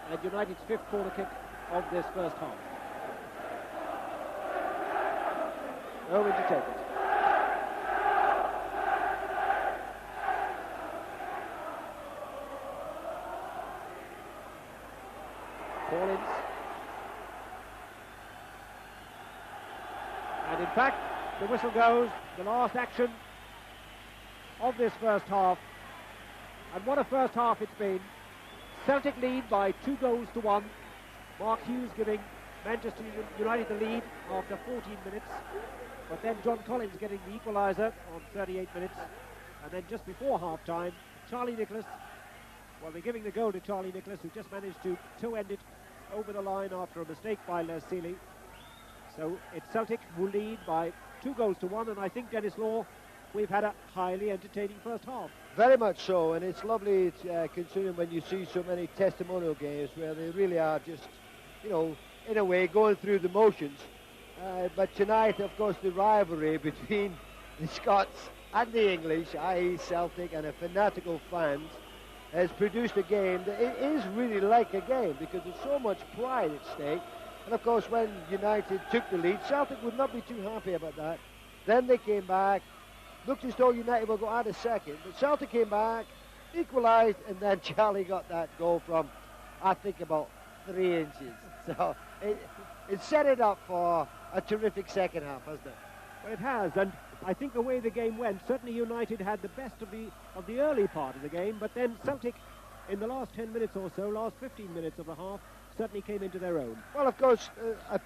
A: and United's fifth corner kick of this first half. Owen to take it. Collins. And in fact, the whistle goes, the last action of this first half. And what a first half it's been. Celtic lead by 2-1. Mark Hughes giving Manchester United the lead after 14 minutes. But then John Collins getting the equaliser on 38 minutes. And then just before half-time, Charlie Nicholas, well, they're giving the goal to Charlie Nicholas, who just managed to toe-end it over the line after a mistake by Les Seeley. So it's Celtic who lead by 2-1, and I think, Dennis Law, we've had a highly entertaining first half.
B: Very much so, and it's lovely considering when you see so many testimonial games where they really are just, you know, in a way going through the motions. But tonight, of course, the rivalry between the Scots and the English, i.e. Celtic, and a fanatical fans, has produced a game that it is really like a game because there's so much pride at stake. And of course, when United took the lead, Celtic would not be too happy about that. Then they came back, looked as though United would go out a second, but Celtic came back, equalised, and then Charlie got that goal from, I think, about 3 inches. So it set it up for a terrific second half, hasn't it?
A: Well, it has, and I think the way the game went, certainly United had the best of the early part of the game, but then Celtic, in the last 10 minutes or so, last 15 minutes of the half, certainly came into their own.
B: Well, of course,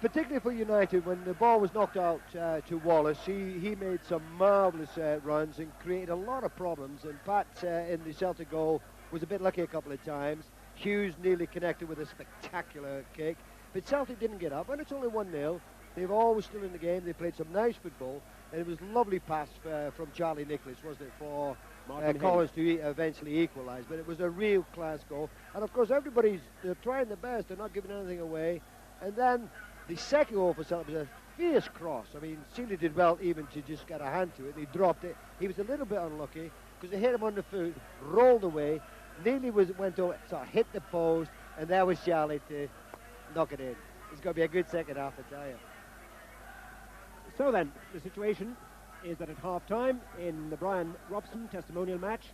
B: particularly for United, when the ball was knocked out to Wallace, he made some marvellous runs and created a lot of problems. And Pat, in the Celtic goal, was a bit lucky a couple of times. Hughes nearly connected with a spectacular kick. But Celtic didn't get up, and it's only 1-0. They were always still in the game. They played some nice football, and it was a lovely pass from Charlie Nicholas, wasn't it, for Collins to eventually equalise. But it was a real class goal. And of course, they're trying their best. They're not giving anything away. And then the second goal for Celtic was a fierce cross. I mean, Seeley did well even to just get a hand to it. He dropped it. He was a little bit unlucky because it hit him on the foot, rolled away, nearly went over, so hit the post, and there was Charlie to knock it in. It's going to be a good second half, I tell you.
A: So then, the situation is that at half-time in the Bryan Robson testimonial match,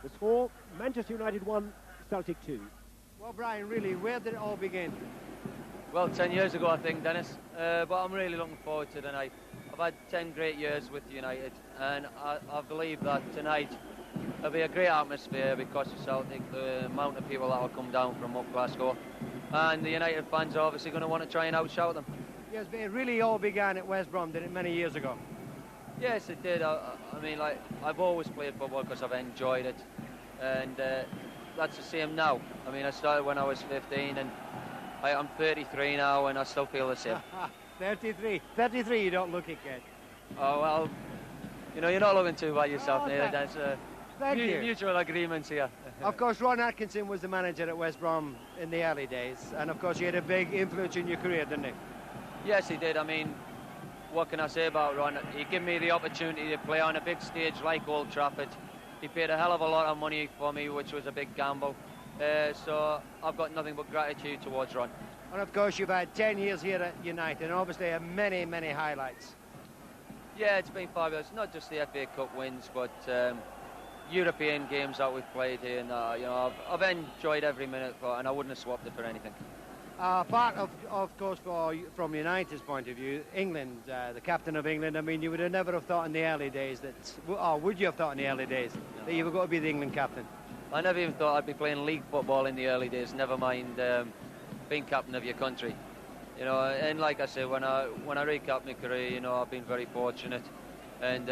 A: the score, Manchester United 1, Celtic 2.
B: Well, Brian, really, where did it all begin?
C: Well, 10 years ago, I think, Dennis. But I'm really looking forward to tonight. I've had 10 great years with United, and I believe that tonight there'll be a great atmosphere because of Celtic, the amount of people that will come down from up Glasgow, and the United fans are obviously going to want to try and outshout them.
B: Yes, but it really all began at West Brom, did it, many years ago?
C: Yes, it did. I mean, like, I've always played football because I've enjoyed it, and that's the same now. I mean, I started when I was 15, and I'm 33 now, and I still feel the same.
B: 33, you don't look it yet.
C: Oh, well, you know, you're not looking too bad yourself, neither. That's
B: thank you.
C: Mutual agreements here.
B: Of course, Ron Atkinson was the manager at West Brom in the early days, and of course he had a big influence in your career, didn't he?
C: Yes, he did. I mean, what can I say about Ron? He gave me the opportunity to play on a big stage like Old Trafford. He paid a hell of a lot of money for me, which was a big gamble. So I've got nothing but gratitude towards Ron.
B: And of course, you've had 10 years here at United, and obviously many, many highlights.
C: Yeah, it's been fabulous. Not just the FA Cup wins, but European games that we've played here. And you know, I've enjoyed every minute, and I wouldn't have swapped it for anything.
B: Part of course, from United's point of view, England, the captain of England. I mean, you would have never have thought in the early days that, or would you have thought in the early days that you were going to be the England captain?
C: I never even thought I'd be playing league football in the early days. Never mind being captain of your country. You know, and like I say, when I recap my career, you know, I've been very fortunate. And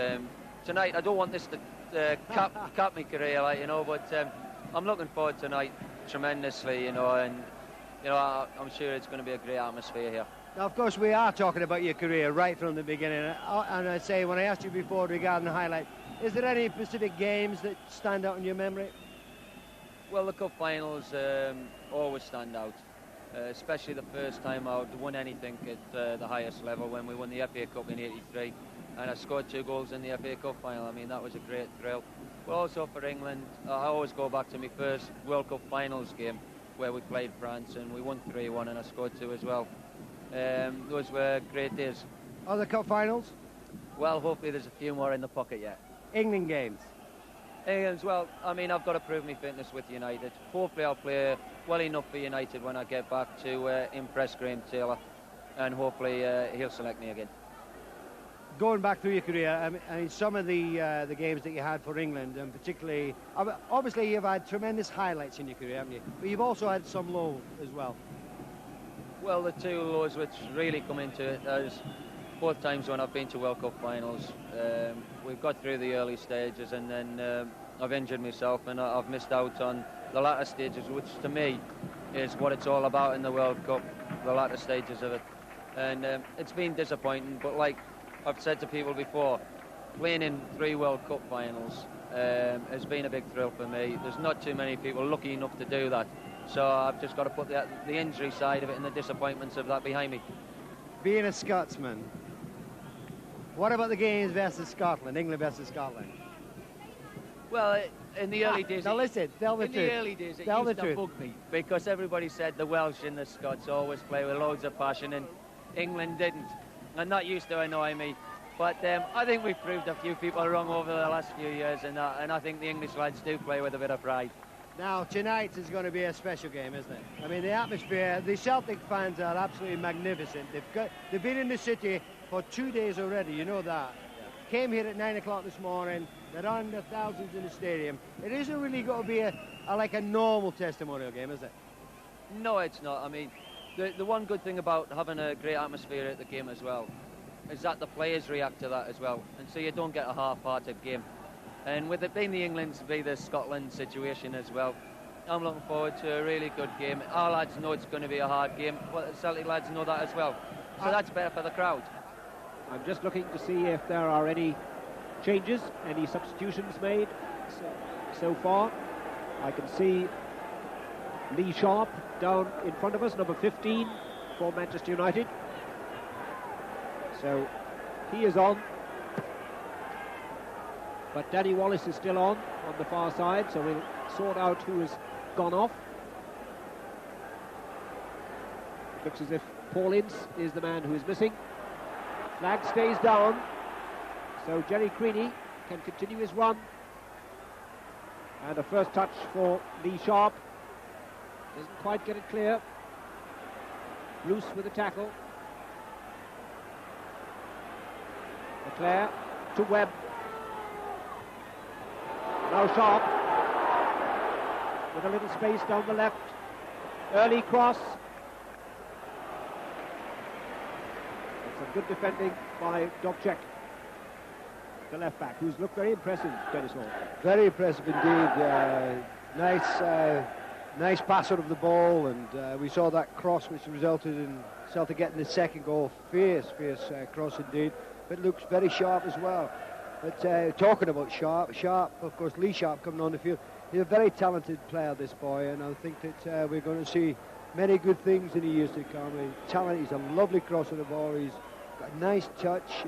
C: tonight, I don't want this to cap my career, like, you know, but I'm looking forward to tonight tremendously, you know, and you know, I'm sure it's going to be a great atmosphere here.
B: Now, of course, we are talking about your career right from the beginning. And I say, when I asked you before regarding the highlight, is there any specific games that stand out in your memory?
C: Well, the cup finals always stand out, especially the first time I won anything at the highest level when we won the FA Cup in '83, and I scored 2 goals in the FA Cup final. I mean, that was a great thrill. But also for England, I always go back to my first World Cup finals game, where we played France and we won 3-1 and I scored 2 as well. Those were great days.
B: Other cup finals?
C: Well, hopefully there's a few more in the pocket yet.
B: England games?
C: As well, I mean, I've got to prove my fitness with United. Hopefully I'll play well enough for United when I get back to impress Graham Taylor, and hopefully he'll select me again.
B: Going back through your career, I mean, some of the games that you had for England, and particularly, obviously you've had tremendous highlights in your career, haven't you? But you've also had some low as well.
C: Well, the two lows which really come into it is both times when I've been to World Cup finals. We've got through the early stages, and then I've injured myself, and I've missed out on the latter stages, which to me is what it's all about in the World Cup, the latter stages of it. And it's been disappointing, but like I've said to people before, playing in 3 World Cup finals has been a big thrill for me. There's not too many people lucky enough to do that. So I've just got to put the injury side of it and the disappointments of that behind me.
B: Being a Scotsman, what about the games versus Scotland, England versus Scotland?
C: Well, in the early days...
B: Now listen, tell the truth.
C: In the early days, it used to bug me, because everybody said the Welsh and the Scots always play with loads of passion, and England didn't. And that used to annoy me. But I think we've proved a few people wrong over the last few years, and I think the English lads do play with a bit of pride.
B: Now, tonight is going to be a special game, isn't it? I mean, the atmosphere, the Celtic fans are absolutely magnificent. They've been in the city for 2 days already, you know that. Yeah. Came here at 9 o'clock this morning. There are under thousands in the stadium. It isn't really going to be like a normal testimonial game, is it?
C: No, it's not. I mean, the one good thing about having a great atmosphere at the game as well is that the players react to that as well, and so you don't get a half-hearted game. And with it being the England v the Scotland situation as well, I'm looking forward to a really good game. Our lads know it's going to be a hard game, but the Celtic lads know that as well. So that's better for the crowd.
A: I'm just looking to see if there are any changes, any substitutions made so far. I can see Lee Sharp down in front of us, number 15 for Manchester United. So he is on. But Danny Wallace is still on the far side, so we'll sort out who has gone off. Looks as if Paul Ince is the man who is missing. Flag stays down, so Jerry Creaney can continue his run. And a first touch for Lee Sharp. Doesn't quite get it clear. Bruce with a tackle. Leclerc to Webb. Now Sharp with a little space down the left. Early cross. And some good defending by Dobchek, the left back, who's looked very impressive, Dennis Hall.
B: Very impressive indeed. Nice pass out of the ball, and we saw that cross which resulted in Celtic getting the second goal. Fierce cross indeed, but looks very sharp as well. But talking about Sharp, of course, Lee Sharp coming on the field. He's a very talented player, this boy, and I think that we're going to see many good things in the years to come. He's a lovely cross of the ball. He's got a nice touch.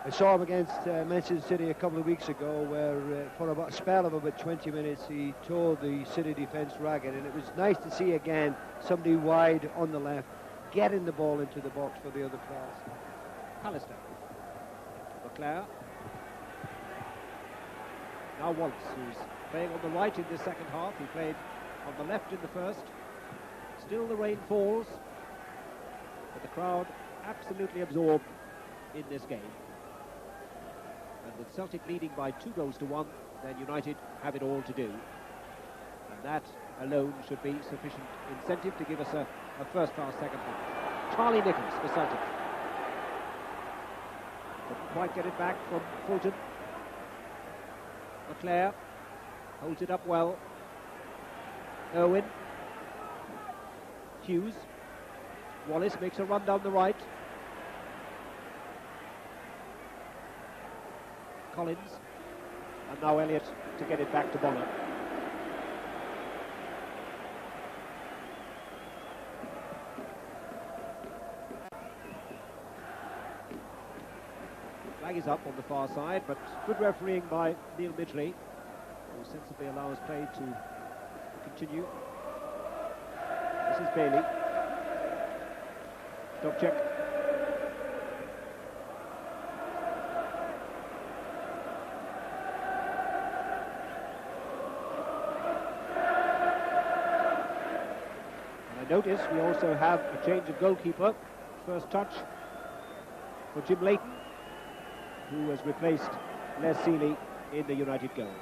B: I saw him against Manchester City a couple of weeks ago, where for about a spell of about 20 minutes he tore the City defence ragged, and it was nice to see again somebody wide on the left getting the ball into the box for the other players.
A: Pallister. Leclerc. Now Wallace, who's playing on the right in this second half. He played on the left in the first. Still the rain falls, but the crowd absolutely absorbed in this game. And with Celtic leading by 2-1, then United have it all to do. And that alone should be sufficient incentive to give us a first-class second half. Charlie Nichols for Celtic. Couldn't quite get it back from Fulton. Leclerc holds it up well. Irwin. Hughes. Wallace makes a run down the right. Collins. And now Elliott to get it back to Bonner. Flag is up on the far side, but good refereeing by Neil Midgley, who sensibly allows play to continue. This is Bailey. Dobchek. notice we also have a change of goalkeeper. First touch for Jim Leighton, who has replaced Les Seeley in the United goal.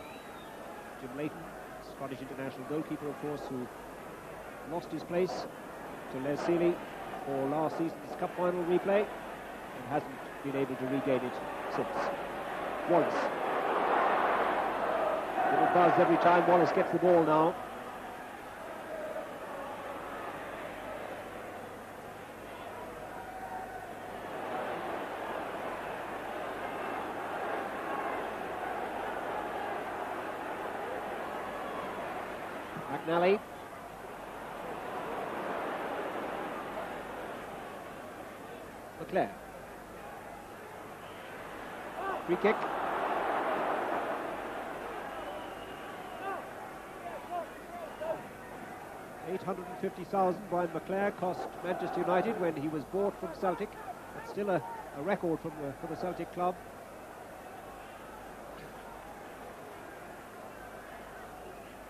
A: Jim Leighton, Scottish international goalkeeper, of course, who lost his place to Les Seeley for last season's cup final replay and hasn't been able to regain it since. Wallace. Little buzz every time Wallace gets the ball now. McNally. Leclerc. Free kick. $850,000 Bryan Leclerc cost Manchester United when he was bought from Celtic. That's still a record for the Celtic club.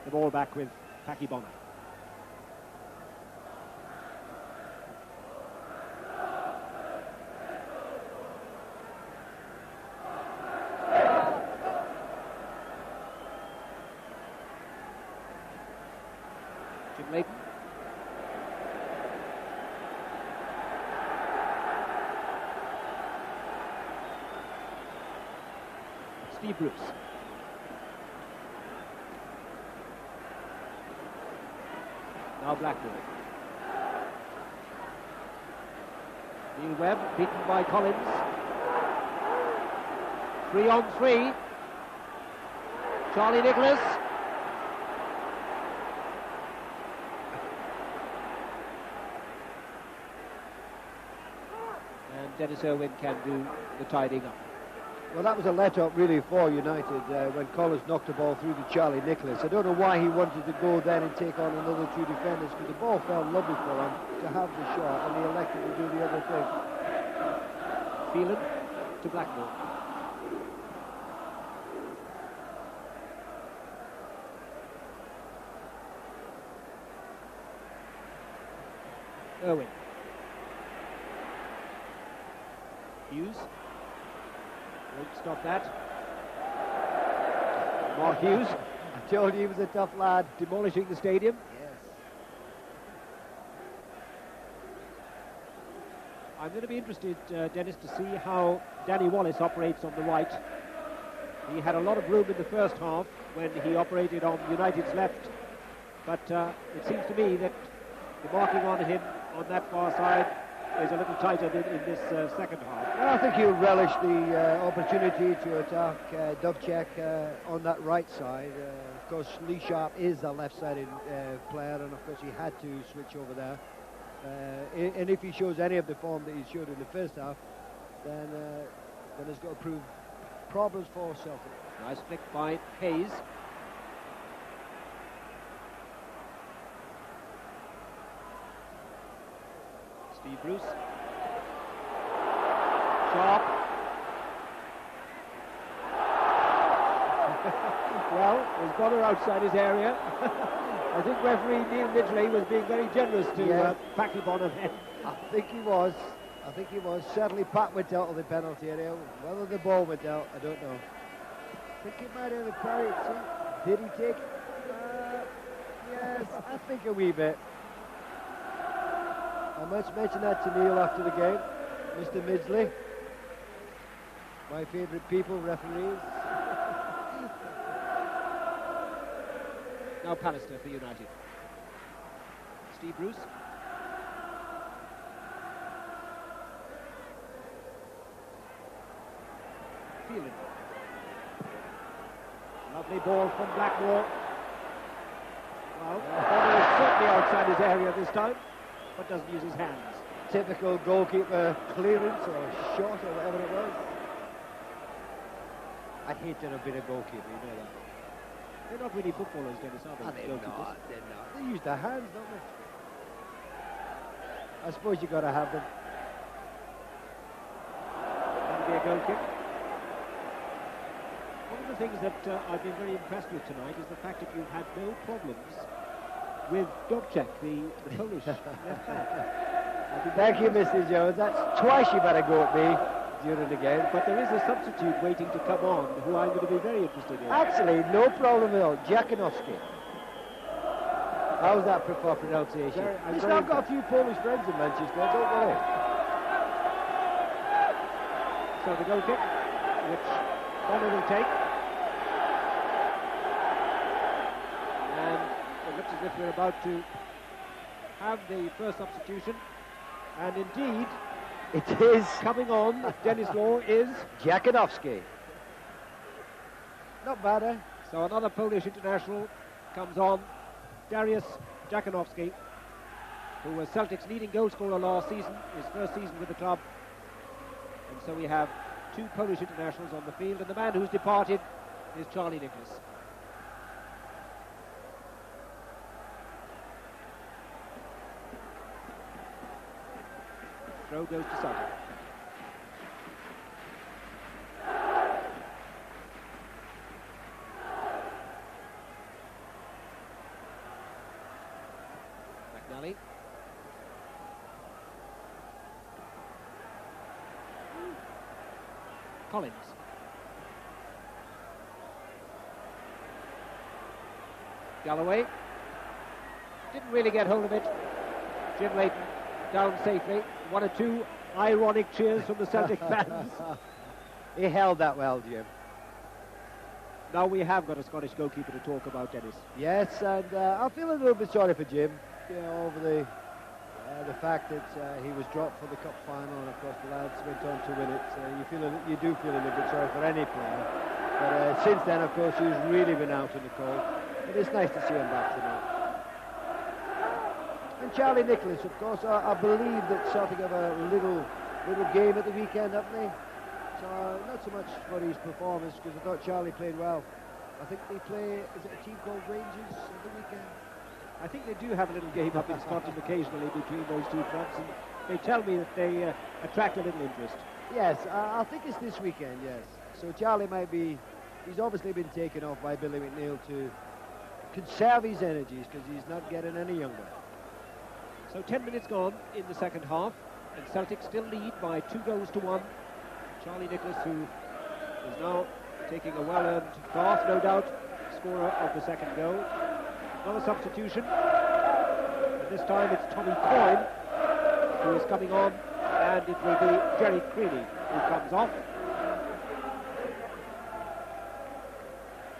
A: The ball back with Packy Bonner. Jim Leighton. Steve Bruce. Now Blackburn. Neil Webb beaten by Collins. 3-on-3. Charlie Nicholas. And Dennis Irwin can do the tidying up.
B: Well, that was a let-up really for United when Collins knocked the ball through to Charlie Nicholas. I don't know why he wanted to go then and take on another two defenders, because the ball felt lovely for him to have the shot, and he elected to do the other thing.
A: Phelan to Blackmore. Irwin. Hughes. Won't stop that. Mark Hughes.
B: I told you he was a tough lad.
A: Demolishing the stadium.
B: Yes.
A: I'm going to be interested, Dennis, to see how Danny Wallace operates on the right. He had a lot of room in the first half when he operated on United's left, but it seems to me that the marking on him on that far side is a little tighter in this second half.
B: Well, I think he'll relish the opportunity to attack Dovcek on that right side. Of course, Lee Sharp is a left-sided player, and of course he had to switch over there. And if he shows any of the form that he showed in the first half, then it's got to prove problems for Celtic.
A: Nice flick by Hayes. Steve Bruce. Sharp. Well, there's Bonner outside his area. I think referee Neil Midgley was being very generous to Packy Bonner then.
B: I think he was. Certainly Pat went out of the penalty area. Whether the ball went out, I don't know. I think he might have carried it. Did he take it? Yes, I think a wee bit. I must mention that to Neil after the game. Mr. Midgley. My favourite people, referees.
A: Now Pallister for United. Steve Bruce. Phelan. Lovely ball from Blackmore. Well, Bonner is certainly outside his area this time, but doesn't use his hands.
B: Typical goalkeeper clearance or shot or whatever it was. I'd hate to have been a goalkeeper, you know that.
A: They're not really footballers, Dennis, are they?
B: They're not. They use their hands, don't they? I suppose you got to have them.
A: That'll be a goal kick. One of the things that I've been very impressed with tonight is the fact that you've had no problems with Dobczek, the Polish left back.
B: Thank you, Mr. Jones. That's twice you've had a go at me during the game.
A: But there is a substitute waiting to come on, who I'm going to be very interested in.
B: Actually, no problem at all. Jakanowski. How's that for pronunciation? Listen, I've got a few Polish friends in Manchester, don't worry.
A: So the goal kick, which Bonner will take. And it looks as if we're about to have the first substitution. And indeed,
B: it is
A: coming on, Dennis Law is
B: Jakanowski. Not bad, eh?
A: So another Polish international comes on, Dariusz Jakanowski, who was Celtic's leading goal scorer last season, his first season with the club. And so we have two Polish internationals on the field, and the man who's departed is Charlie Nicholas. Throw goes to Celtic. McNally. Collins. Galloway. Didn't really get hold of it. Jim Leighton down safely. One or two ironic cheers from the Celtic fans.
B: He held that well, Jim.
A: Now we have got a Scottish goalkeeper to talk about, Dennis.
B: Yes, and I feel a little bit sorry for Jim, you know, over the fact that he was dropped for the cup final, and of course the lads went on to win it. You do feel a little bit sorry for any player. But since then, of course, he's really been out in the cold. But it's nice to see him back tonight. And Charlie Nicholas, of course, I believe that Celtic have a little game at the weekend, haven't they? So not so much for his performance, because I thought Charlie played well. I think they play, is it a team called Rangers at the weekend?
A: I think they do have a little game up in Scotland occasionally between those two clubs, and they tell me that they attract a little interest.
B: Yes, I think it's this weekend, yes. So Charlie might be, he's obviously been taken off by Billy McNeil to conserve his energies, because he's not getting any younger.
A: So 10 minutes gone in the second half, and Celtic still lead by 2-1. Charlie Nicholas, who is now taking a well-earned bath, no doubt, scorer of the second goal. Another substitution, and this time it's Tommy Coyne who is coming on, and it will be Jerry Creaney who comes off.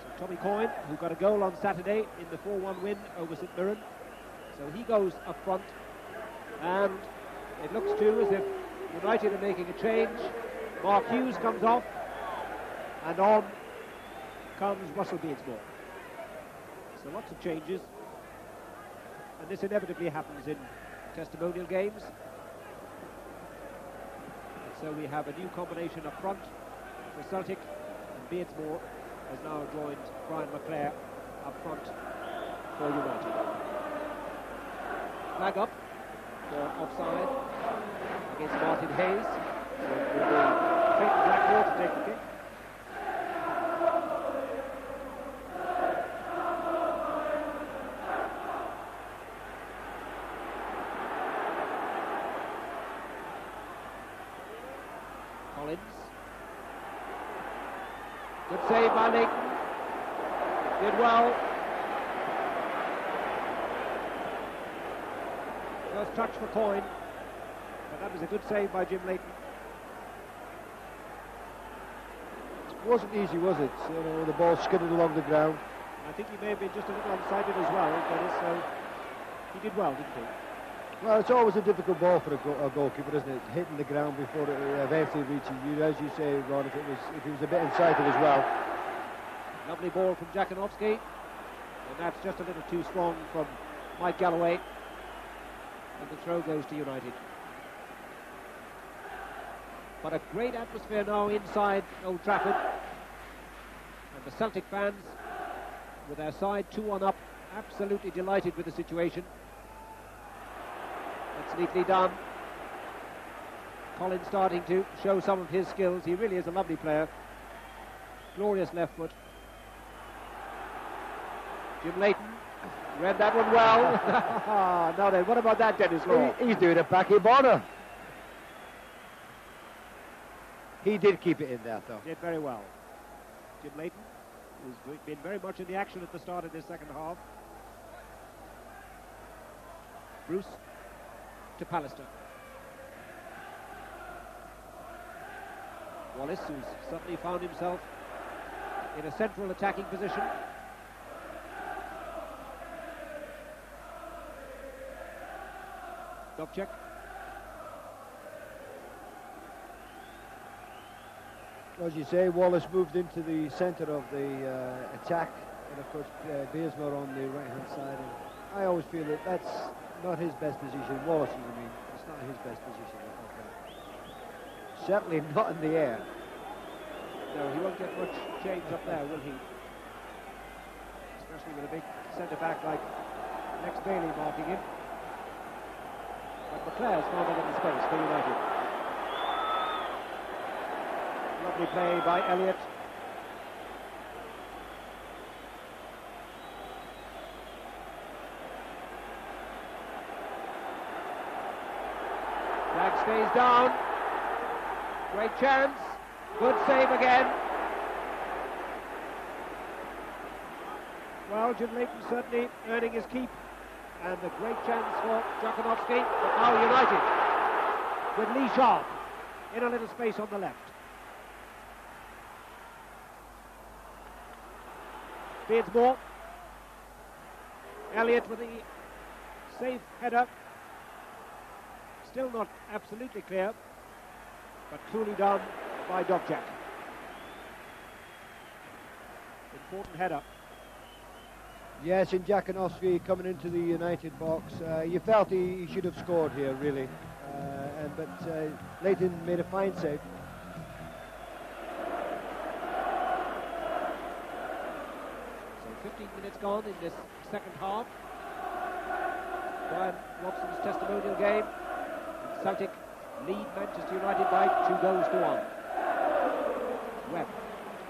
A: So Tommy Coyne, who got a goal on Saturday in the 4-1 win over St Mirren, so he goes up front, and it looks too as if United are making a change. Mark Hughes comes off, and on comes Russell Beardsmore. So lots of changes, and this inevitably happens in testimonial games. And so we have a new combination up front for Celtic, and Beardsmore has now joined Brian McClare up front for United. Flag up for offside against Martin Hayes. So it will be Clayton Blackmore to take the kick. Collins. Good save by Leighton. Did well. First touch for Coyne, but that was a good save by Jim Leighton.
B: It wasn't easy, was it? You know, the ball skidded along the ground.
A: I think he may have been just a little unsighted as well, Dennis, so he did well, didn't he?
B: Well, it's always a difficult ball for a goalkeeper, isn't it? Hitting the ground before it eventually reaches you. As you say, Ron, if he was a bit unsighted as well.
A: Lovely ball from Jakanowski, and that's just a little too strong from Mike Galloway. And the throw goes to United. But a great atmosphere now inside Old Trafford. And the Celtic fans, with their side 2-1 up, absolutely delighted with the situation. That's neatly done. Collins starting to show some of his skills. He really is a lovely player. Glorious left foot. Jim Leighton Read that one well. Now then, what about that, Dennis Law?
B: He's doing a Packy Bonner. He did keep it in there, though.
A: Did very well. Jim Leighton, who's been very much in the action at the start of this second half. Bruce to Pallister. Wallace, who's suddenly found himself in a central attacking position. Dobchek.
B: As you say, Wallace moved into the centre of the attack, and of course Beersmore on the right-hand side. And I always feel that that's not his best position. Wallace's, I mean, it's not his best position. Certainly not in the air.
A: No, he won't get much change up there, will he? Especially with a big centre-back like Lex Bailey marking him. But McClare's found a little space for United. Lovely play by Elliott. Flag stays down. Great chance. Good save again. Well, Jim Leighton certainly earning his keep. And a great chance for Jakunovski. But now United with Lee Sharp in a little space on the left. Beardsmore. Elliott with the safe header. Still not absolutely clear, but truly done by Dobchak. Important header.
B: Yes, and Jakunovski coming into the United box. You felt he should have scored here, really. But Leighton made a fine save.
A: So 15 minutes gone in this second half. Bryan Robson's testimonial game. Celtic lead Manchester United by 2-1. Webb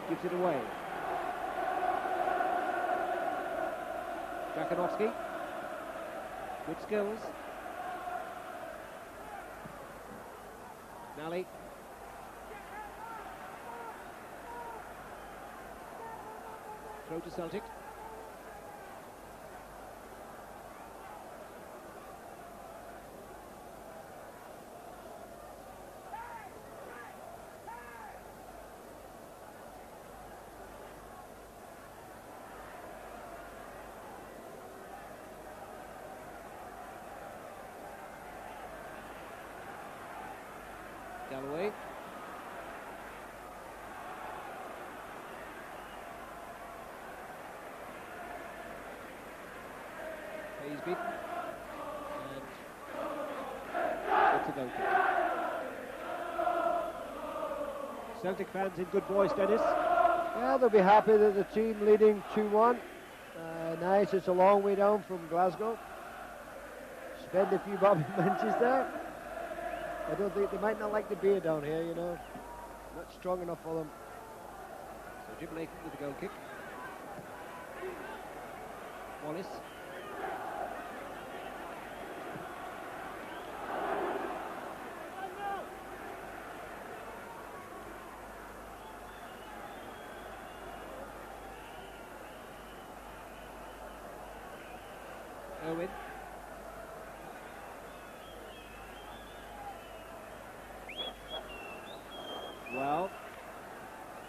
A: gives it away. Jakunovski, good skills. Nally. Throw to Celtic. Galloway. He's beaten. And it's a goal kick. Celtic fans in good voice, Dennis.
B: Yeah, they'll be happy that the team leading 2-1. Nice, it's a long way down from Glasgow. Spend a few bob in Manchester. I don't think they might not like the beer down here, you know. Not strong enough for them.
A: So Jim Leighton with the goal kick. Wallace. Owen. Well,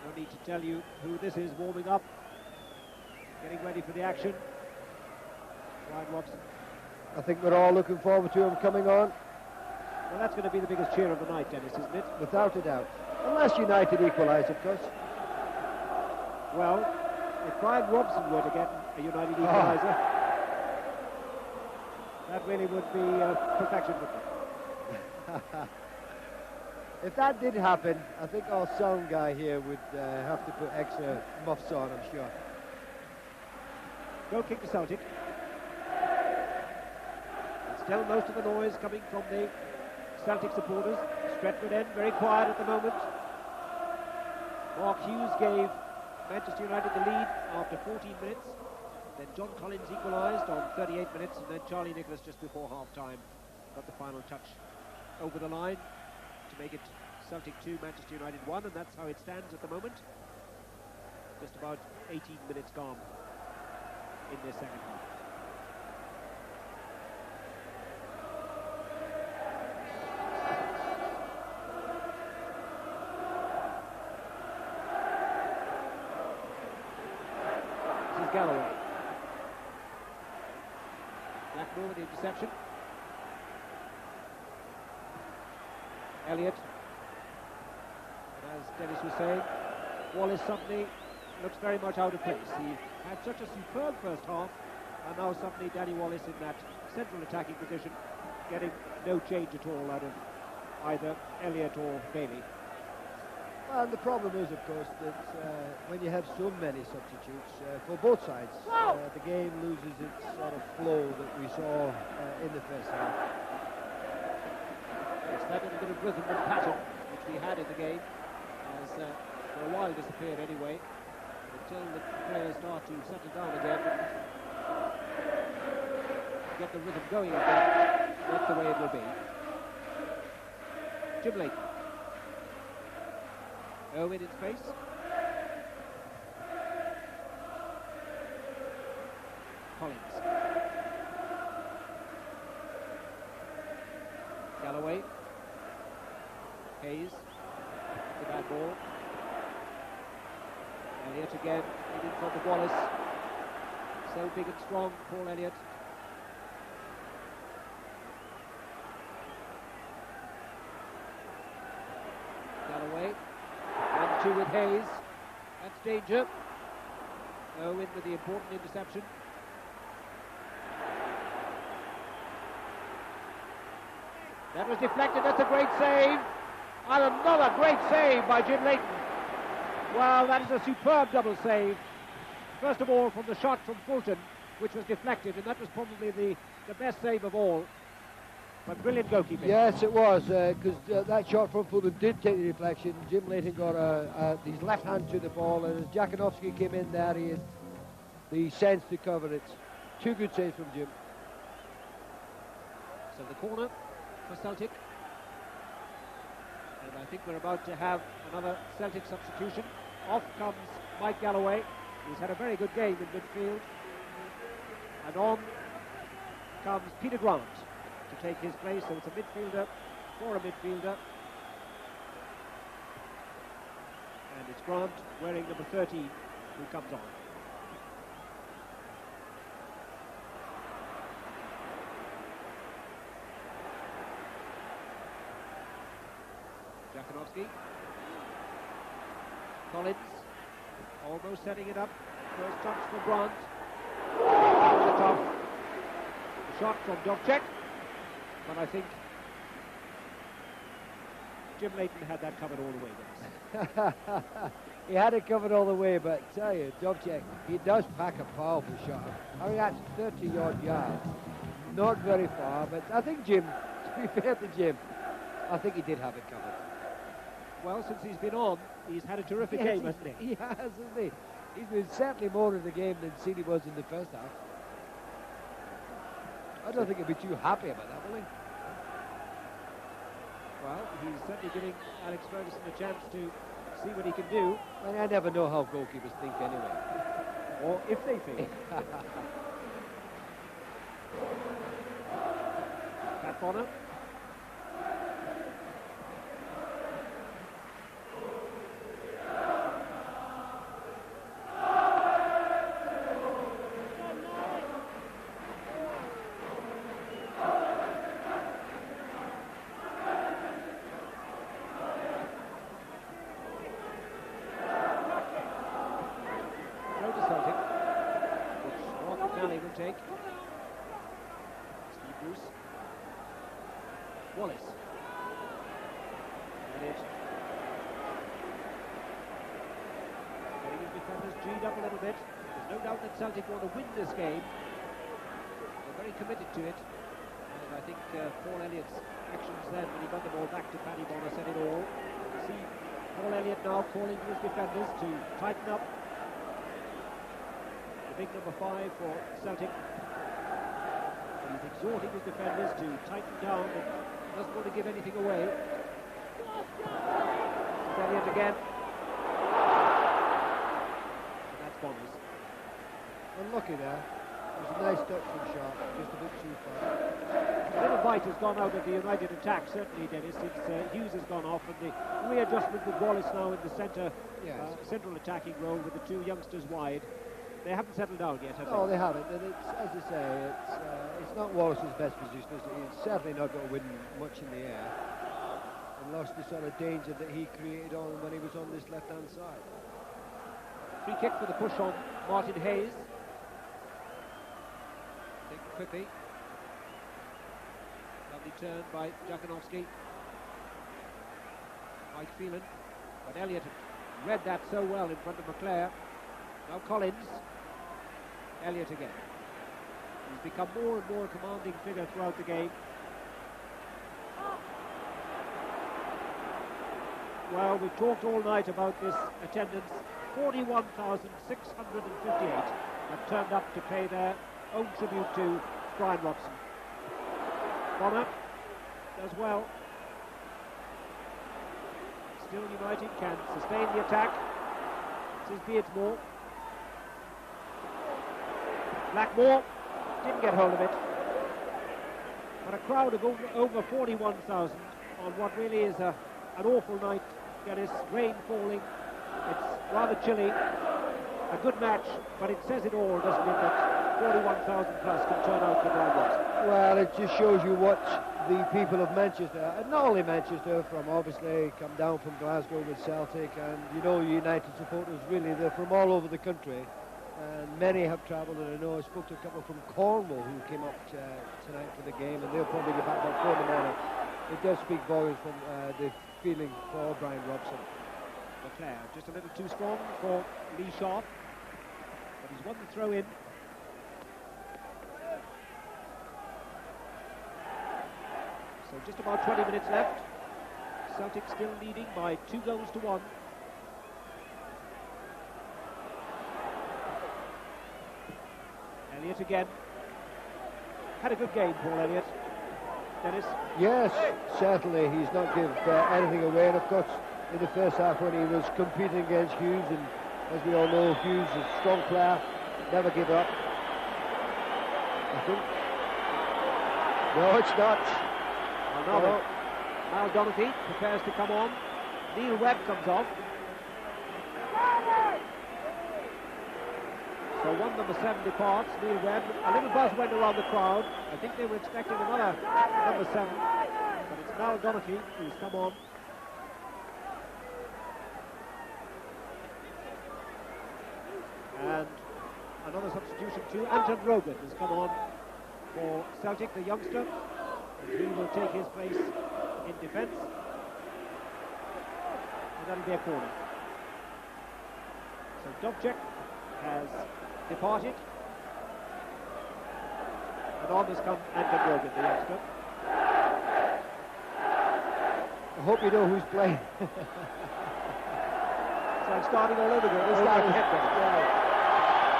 A: no need to tell you who this is warming up, getting ready for the action. Bryan Robson.
B: I think we're all looking forward to him coming on.
A: Well, that's going to be the biggest cheer of the night, Dennis, isn't it?
B: Without a doubt. Unless United equalise, of course.
A: Well, if Bryan Robson were to get a United equaliser, that really would be perfection, wouldn't it?
B: If that did happen, I think our sound guy here would have to put extra muffs on, I'm sure.
A: Goal kick to Celtic. And still most of the noise coming from the Celtic supporters. Stretford End very quiet at the moment. Mark Hughes gave Manchester United the lead after 14 minutes. Then John Collins equalised on 38 minutes, and then Charlie Nicholas just before half-time got the final touch over the line to make it Celtic 2, Manchester United 1, and that's how it stands at the moment. Just about 18 minutes gone in this second half. This is Galloway. Blackmore with the interception. Elliott. And as Dennis was saying, Wallace suddenly looks very much out of place. He had such a superb first half, and now suddenly Danny Wallace in that central attacking position, getting no change at all out of either Elliott or Bailey.
B: Well, and the problem is, of course, that when you have so many substitutes for both sides, the game loses its sort of flow that we saw in the first half.
A: It's that little bit of rhythm and pattern which we had in the game has for a while disappeared anyway, until the players start to settle down again and get the rhythm going again. That's the way it will be. Jim Leighton. Owen in space. Collins. Galloway. Hayes. The bad ball. Elliott again in front of Wallace. So big and strong, Paul Elliott. Galloway. 1-2 with Hayes. That's danger. Owen with the important interception. That was deflected. That's a great save. And another great save by Jim Leighton. Well, that is a superb double save. First of all, from the shot from Fulton, which was deflected, and that was probably the best save of all. But brilliant goalkeeping.
B: Yes, it was, because that shot from Fulton did take the deflection. Jim Leighton got his left hand to the ball, and as Jakanowski came in there, he had the sense to cover it. Two good saves from Jim.
A: So the corner for Celtic. And I think we're about to have another Celtic substitution. Off comes Mike Galloway, who's had a very good game in midfield. And on comes Peter Grant to take his place. So it's a midfielder for a midfielder. And it's Grant wearing number 13 who comes on. Jakanowski. Collins almost setting it up. First touch for Grant. Over the top. The shot from Dovcek. But I think Jim Leighton had that covered all the way, Dennis.
B: He had it covered all the way, but I tell you, Dovcek, he does pack a powerful shot. I mean, that's 30-odd yards. Not very far, but I think Jim, to be fair to Jim, I think he did have it covered.
A: Well, since he's been on, he's had a terrific game, hasn't he?
B: He has, hasn't he? He's been certainly more in the game than Seeley was in the first half. I don't think he'll be too happy about that, will he?
A: Well, he's certainly giving Alex Ferguson a chance to see what he can do.
B: And I never know how goalkeepers think anyway.
A: Or if they think. Pat Bonner. Take. Steve Bruce. Wallace. Elliott. Getting his defenders G'd up a little bit. There's no doubt that Celtic want to win this game. They're very committed to it. And I think Paul Elliott's actions then, when he got the ball back to Paddy Bonner, said it all. See Paul Elliott now calling to his defenders to tighten up. The big number 5 for Celtic. He's exhorting his defenders to tighten down and doesn't want to give anything away. Elliott again. And that's Bombers.
B: Unlucky there. It was a nice touch from Sharp, just a bit too far.
A: A little bite has gone out of the United attack, certainly, Dennis, since Hughes has gone off, and the readjustment with Wallace now in the central attacking role with the two youngsters wide. They haven't settled down yet, have they?
B: No, they haven't, and it's, as I say, it's not Wallace's best position. He's certainly not going to win much in the air, and lost the sort of danger that he created on when he was on this left-hand side.
A: Free kick for the push on Martin Hayes. Taken quickly. Lovely turn by Jakanowski. Mike Phelan. But Elliott had read that so well in front of McClare. Now Collins. Elliott again. He's become more and more a commanding figure throughout the game. Well, we've talked all night about this attendance. 41,658 have turned up to pay their own tribute to Bryan Robson. Bonner does well. Still United can sustain the attack. This is Beardsmore. Blackmore didn't get hold of it. But a crowd of over 41,000 on what really is an awful night. Dennis, rain falling. It's rather chilly. A good match, but it says it all, doesn't it, that 41,000 plus can turn out for Bryan Robson.
B: Well, it just shows you what the people of Manchester, and not only Manchester, from obviously come down from Glasgow with Celtic, and you know United supporters really, they're from all over the country, and many have travelled, and I know I spoke to a couple from Cornwall who came up tonight for the game, and they'll probably get back about 4 in the morning. It does speak volumes from the feeling for Bryan Robson.
A: McClare just a little too strong for Lee Sharp, but he's won the throw in. So just about 20 minutes left. Celtic still leading by 2-1. Elliott again. Had a good game, Paul Elliott. Dennis?
B: Yes, certainly. He's not give anything away, and of course in the first half when he was competing against Hughes, and as we all know, Hughes is a strong player, never give up. I think. No, it's not.
A: No. Miles Donoghue prepares to come on. Neil Webb comes off. So one number 7 departs, Neil Webb. A little buzz went around the crowd. I think they were expecting another number 7, but it's Miles Donoghue who's come on. And another substitution too. Anton Rogan has come on for Celtic, the youngster. And he will take his place in defence. And that'll be a corner. So Dubček has departed. And on has come Anton Rogan, the youngster.
B: I hope you know who's playing.
A: So I'm starting all over again. This guy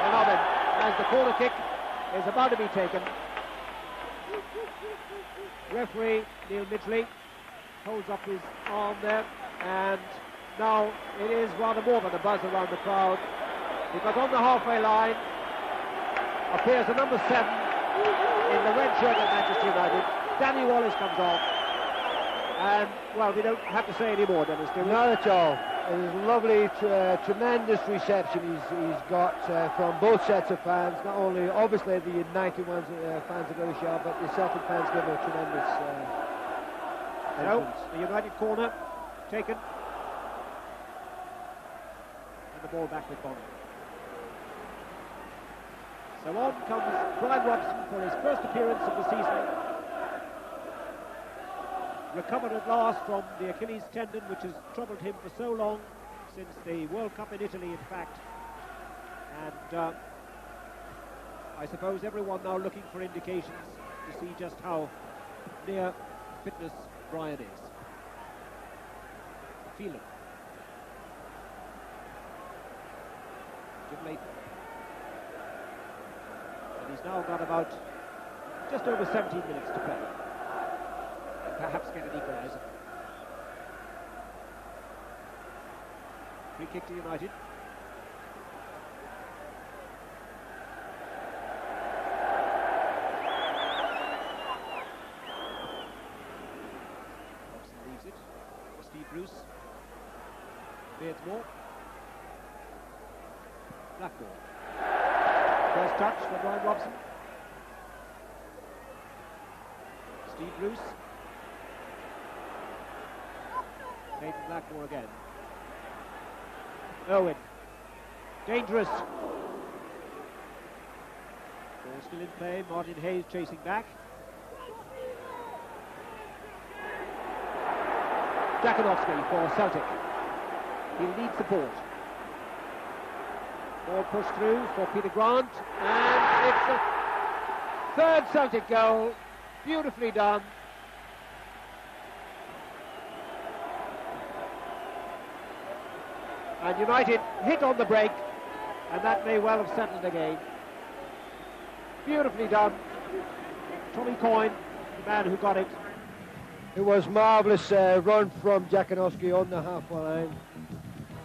A: And Robin, as the corner kick is about to be taken. Referee Neil Midgley holds up his arm there, and now it is rather more than a buzz around the crowd, because on the halfway line appears the number 7 in the red shirt of Manchester United. Danny Wallace comes off, and well, we don't have to say any more, Dennis, do we?
B: Not at all. It was a lovely, tremendous reception he's got from both sets of fans. Not only, obviously, the United fans are going to shout, but the Celtic fans give him a tremendous entrance.
A: The United corner taken, and the ball back with Bonner. So on comes Bryan Robson for his first appearance of the season. Recovered at last from the Achilles tendon, which has troubled him for so long, since the World Cup in Italy, in fact. And I suppose everyone now looking for indications to see just how near fitness Bryan is. Phelan. Jim Leighton. And he's now got about just over 17 minutes to play. And perhaps get an equaliser. Free kick to United. Robson leaves it. Steve Bruce. Beardsmore. Blackmore. First touch for Bryan Robson. Steve Bruce. Nathan Blackmore again. Owen. Dangerous. Ball still in play. Martin Hayes chasing back. Jakanowski for Celtic. He leads the ball. Ball pushed through for Peter Grant. And it's the third Celtic goal. Beautifully done. And United hit on the break, and that may well have settled the game. Beautifully done. Tommy Coyne, the man who got it.
B: It was marvellous run from Jakanowski on the halfway line,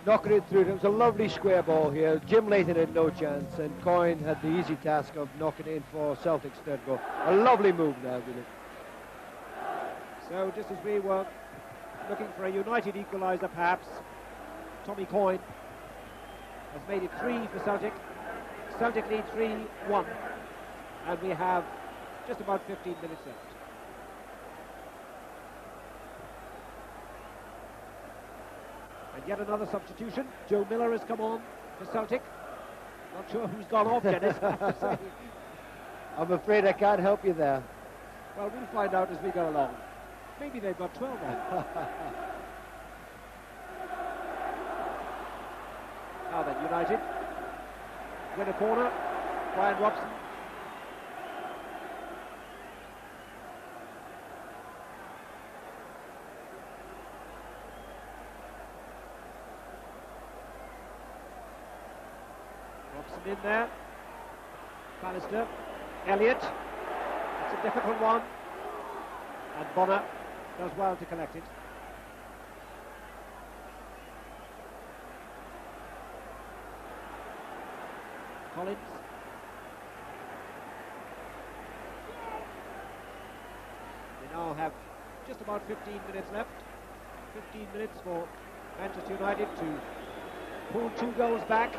B: knocking it through. It was a lovely square ball here. Jim Layton had no chance, and Coyne had the easy task of knocking it in for Celtic's third goal. A lovely move now, really.
A: So just as we were looking for a United equaliser, perhaps, Tommy Coyne has made it 3 for Celtic. Celtic lead 3-1, and we have just about 15 minutes left. And yet another substitution. Joe Miller has come on for Celtic. Not sure who's gone off, Dennis.
B: I'm afraid I can't help you there.
A: Well, we'll find out as we go along. Maybe they've got 12 on. Now then, United win a corner. Bryan Robson. Robson in there. Bannister. Elliott. It's a difficult one. And Bonner does well to collect it. Collins. We now have just about 15 minutes left. 15 minutes for Manchester United to pull 2 goals back.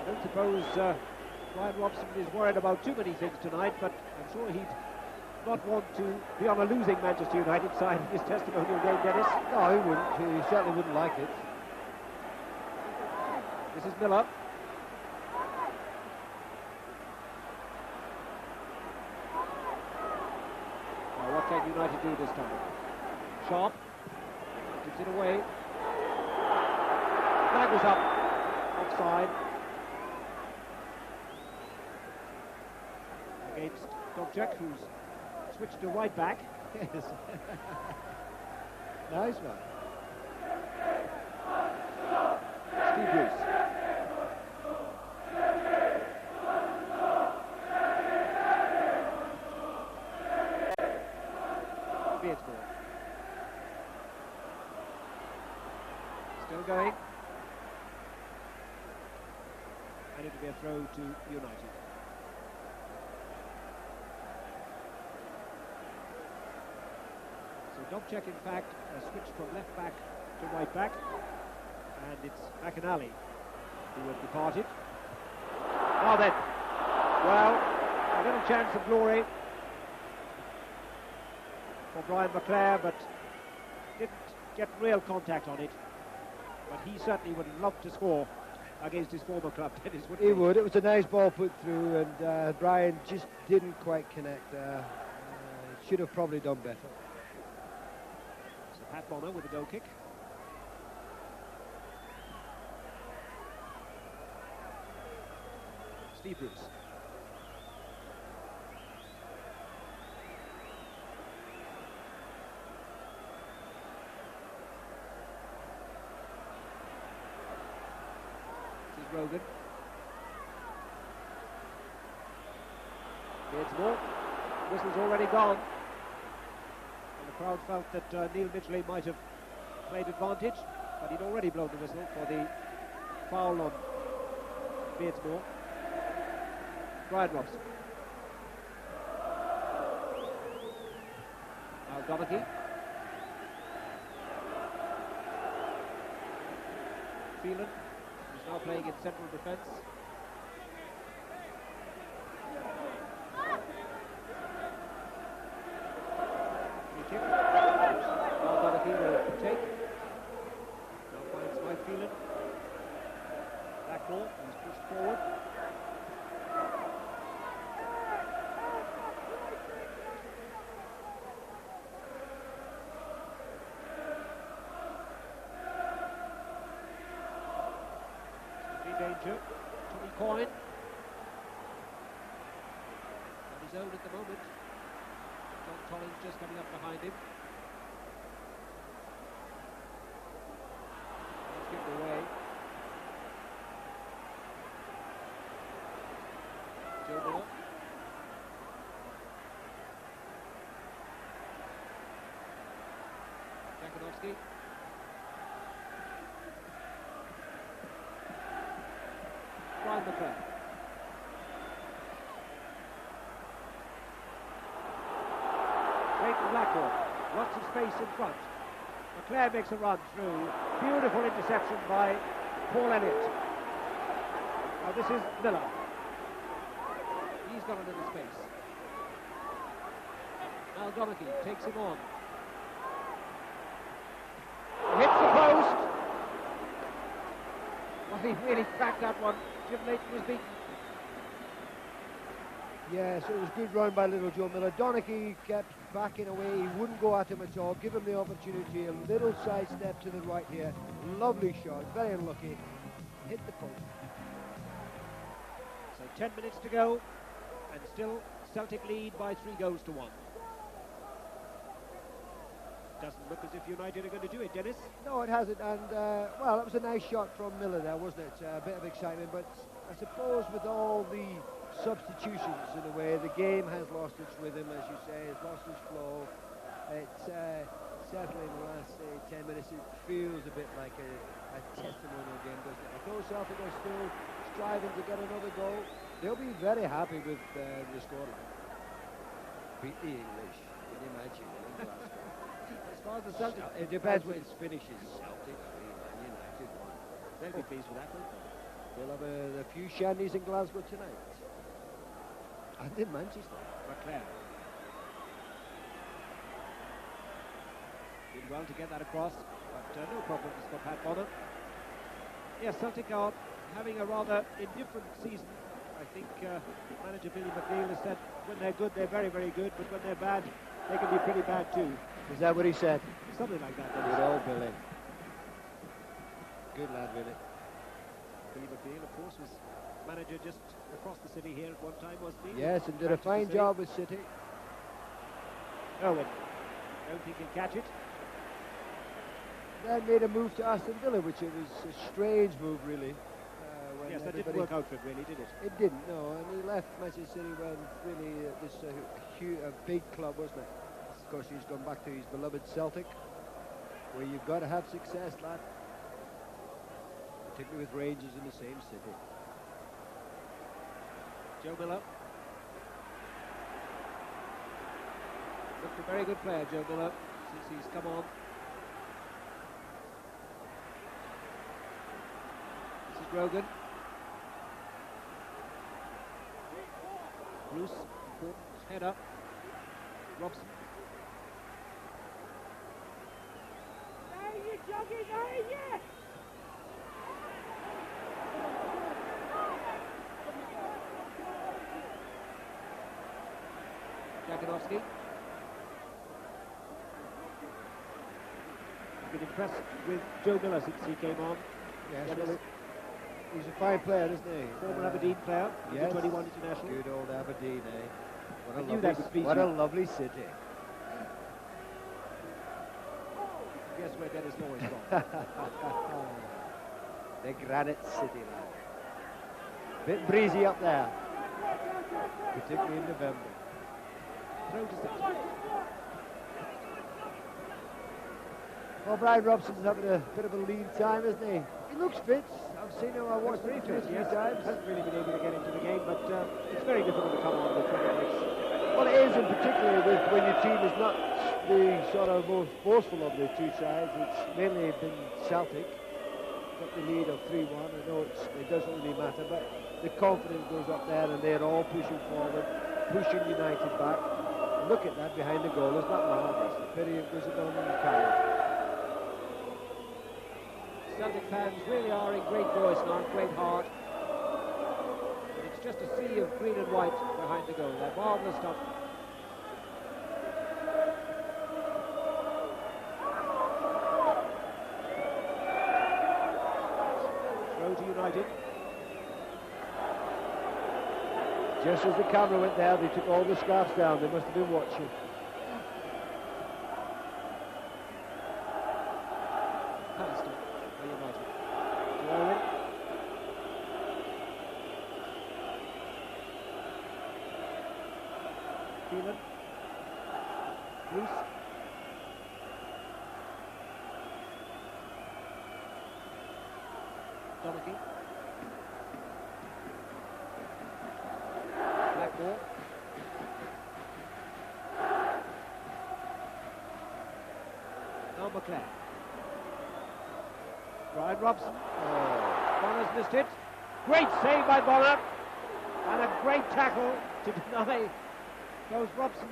A: I don't suppose Bryan Robson is worried about too many things tonight, but I'm sure he'd not want to be on a losing Manchester United side in this testimonial game, Dennis.
B: No, he wouldn't. He certainly wouldn't like it.
A: This is Miller. Now, what can United do this time? Sharp gives it away. Flag was up. Offside. Against Dobchak, who's switched to right back.
B: Yes. Nice one.
A: Steve Bruce. Beardsmore. Still going. And it'll be a throw to United. So Dobchak, in fact, has switched from left back to right back, and it's McAnally who has departed. Now then, well, a little chance of glory for Brian McClare, but didn't get real contact on it. But he certainly would love to score against his former club, Dennis, wouldn't he?
B: He would. It was a nice ball put through, and Bryan just didn't quite connect there. Should have probably done better.
A: So Pat Bonner with a goal kick. Steve Bruce. This is Rogan. It's more. Whistle's already gone. And the crowd felt that Neil Mitchell might have played advantage, but he'd already blown the whistle for the foul on Beardsmore. Bryan Robson. Now Donaghy. Phelan, who's now playing in central defence. Free kick. Now Donaghy will take. Now finds Mike Phelan. Back ball, he's pushed forward. Danger. Tommy Coyne. On his own at the moment. John Collins just coming up behind him. He's given away. Joe Miller. Jakanovsky. Brian McClare. Clayton Blackwell, lots of space in front. McClare makes a run through. Beautiful interception by Paul Elliott. Now this is Miller. He's got a little space. Now Donaghy takes him on. Hits the post. Well, he really cracked that one. Jim Leighton was beaten.
B: Yes, it was a good run by little Joe Miller. Donaghy kept backing away. He wouldn't go at him at all. Give him the opportunity. A little side step to the right here. Lovely shot. Very unlucky. Hit the post.
A: So 10 minutes to go, and still Celtic lead by 3 goals to 1. Doesn't look as if United are going to do it, Dennis.
B: No, it hasn't, and well, that was a nice shot from Miller there, wasn't it? A bit of excitement, but I suppose with all the substitutions in a way, the game has lost its rhythm, as you say, has lost its flow. It's certainly in the last 10 minutes, it feels a bit like a testimonial game, doesn't it? Although Celtic are still striving to get another goal, they'll be very happy with the scoreline. Beat the English, can you imagine?
A: As far as the Celtic...
B: It depends when it finishes. Celtic 3, Man United 1.
A: They'll be pleased with that, won't they?
B: They'll have a few shandies in Glasgow tonight. And in Manchester.
A: McClare. Did well to get that across, but no problems for Pat Bonner. Yes, Celtic are having a rather indifferent season. I think manager Billy McNeil has said when they're good, they're very, very good, but when they're bad, they can be pretty bad too.
B: Is that what he said?
A: Something like that.
B: Good old Billy. Good lad, Billy.
A: Billy McNeil, of course, was manager just across the city here at one time, wasn't he?
B: Yes, and did a fine job with City.
A: Owen, don't think he'll catch it.
B: Then made a move to Aston Villa, which it was a strange move, really.
A: Yes, that didn't work out for him, really, did it?
B: It didn't, no. And he left Manchester City when really this a big club, wasn't it? Of course, he's gone back to his beloved Celtic, where you've got to have success, lad. Particularly with Rangers in the same city.
A: Joe Miller. Looked a very good player, Joe Miller, since he's come on. This is Grogan. Bruce, important header. Robson. Jakanovsky. I've been impressed with Joe Miller since he came on.
B: Yes, well, he's a fine player, isn't he?
A: Former Aberdeen player,
B: yes.
A: 21 international.
B: Good old Aberdeen, eh?
A: What
B: a lovely city.
A: Guess where Dennis Law is from?
B: The Granite City, lad. Bit breezy up there. particularly in November.
A: Throw to Celtic.
B: Well, Bryan Robson's having a bit of a lean time, isn't he? He looks fit. I've seen him. I watched him two or three times.
A: Hasn't really been able to get into the game, but it's very difficult to come on with 20 minutes.
B: Well, it is, and particularly when your team is not the sort of most forceful of the two sides. It's mainly been Celtic. Got the lead of 3-1. I know it doesn't really matter, but the confidence goes up there, and they're all pushing forward, pushing United back. And look at that behind the goal. Isn't that marvellous? The pity it was on the carry.
A: Celtic fans really are in great voice now, great heart. And it's just a sea of green and white behind the goal. They're marvellous stuff. Throw to United.
B: Just as the camera went there, they took all the scarves down. They must have been watching.
A: Bruce. Donaghy. Blackmore. Now McClare. Bryan Robson. Bonner's missed it. Great save by Bonner. And a great tackle to deny both Robson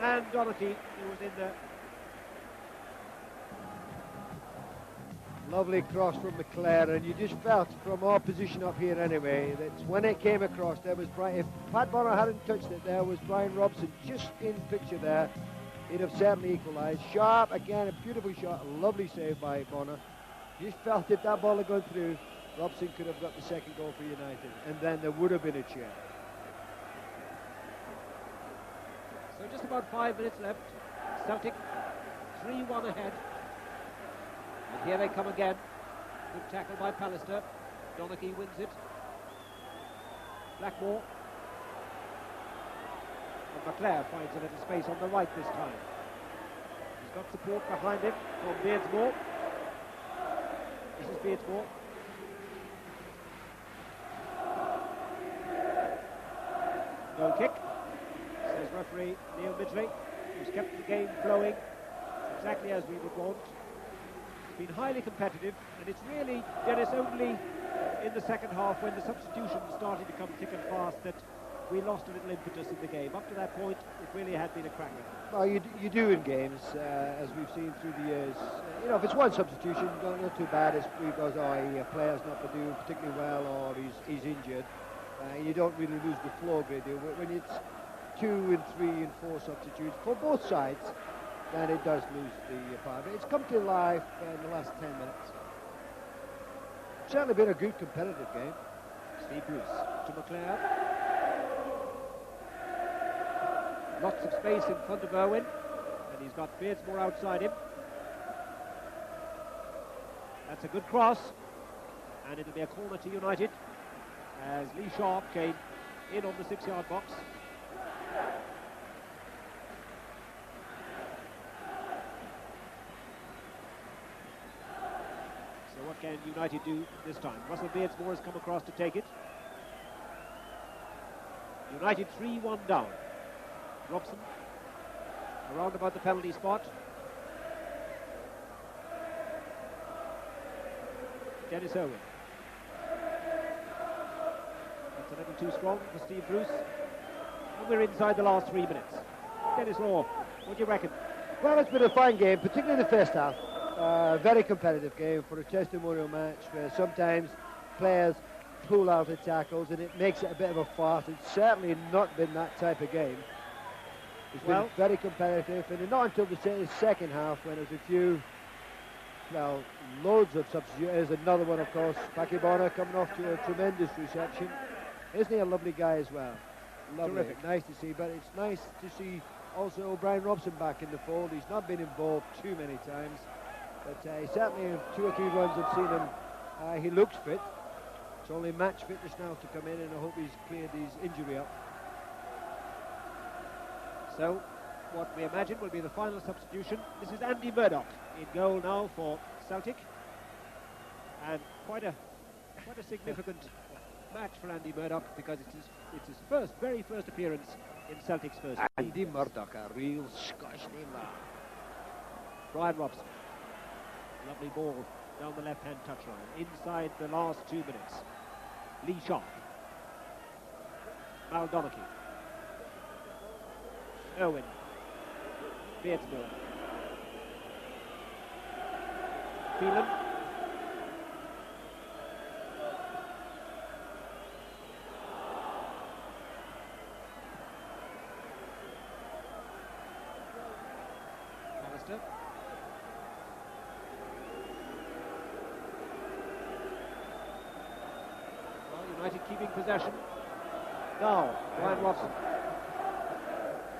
A: and Donaghy, who was in there.
B: Lovely cross from McClare, and you just felt from our position up here anyway that when it came across, there was Bryan. If Pat Bonner hadn't touched it, there was Bryan Robson just in picture there. He'd have certainly equalised. Sharp again, a beautiful shot, a lovely save by Bonner. You just felt if that ball had gone through, Robson could have got the second goal for United, and then there would have been a cheer.
A: So just about 5 minutes left. Celtic 3-1 ahead. And here they come again. Good tackle by Pallister. Donaghy wins it. Blackmore. And McClare finds a little space on the right this time. He's got support behind him from Beardsmore. This is Beardsmore. Goal kick, says referee Neil Midgley, who's kept the game flowing exactly as we would want. It's been highly competitive, and it's really, Dennis, only in the second half when the substitutions started to come thick and fast that we lost a little impetus in the game. Up to that point, it really had been a cracker.
B: Well, you do in games, as we've seen through the years. You know, if it's one substitution, not too bad. It's because a player's not to do particularly well, or he's injured. You don't really lose the flow a great deal. But when it's 2 and 3 and 4 substitutes for both sides, then it does lose the power. But it's come to life in the last 10 minutes. Certainly been a good competitive game.
A: Steve Bruce to McClare. Lots of space in front of Irwin, and he's got Beardsmore outside him. That's a good cross, and it'll be a corner to United as Lee Sharp came in on the 6-yard box. So what can United do this time? Russell Beardsmore has come across to take it. United 3-1 down. Robson around about the penalty spot. Dennis Irwin. That's a little too strong for Steve Bruce. And we're inside the last 3 minutes. Dennis Law, what do you reckon?
B: Well, it's been a fine game, particularly the first half. Very competitive game for a testimonial match where sometimes players pull out the tackles and it makes it a bit of a farce. It's certainly not been that type of game. It's been very competitive, and not until the second half when there's a few, well, loads of substitutes. There's another one, of course, Packy Bonner coming off to a tremendous reception. Isn't he a lovely guy as well? Lovely.
A: Terrific.
B: Nice to see, but it's nice to see also Bryan Robson back in the fold. He's not been involved too many times, but he certainly in 2 or 3 runs I've seen him, he looks fit. It's only match fitness now to come in, and I hope he's cleared his injury up.
A: So, what we imagine will be the final substitution. This is Andy Murdoch in goal now for Celtic, and quite a significant match for Andy Murdoch, because it's his very first appearance in Celtic's first team.
B: Andy Murdoch, a real Scottish name there.
A: Bryan Robson, lovely ball down the left-hand touchline, inside the last 2 minutes. Lee Sharp, Mal Donachie, Irwin, Beardsmore, Phelan, Alistair, United keeping possession. Now, Bryan Robson.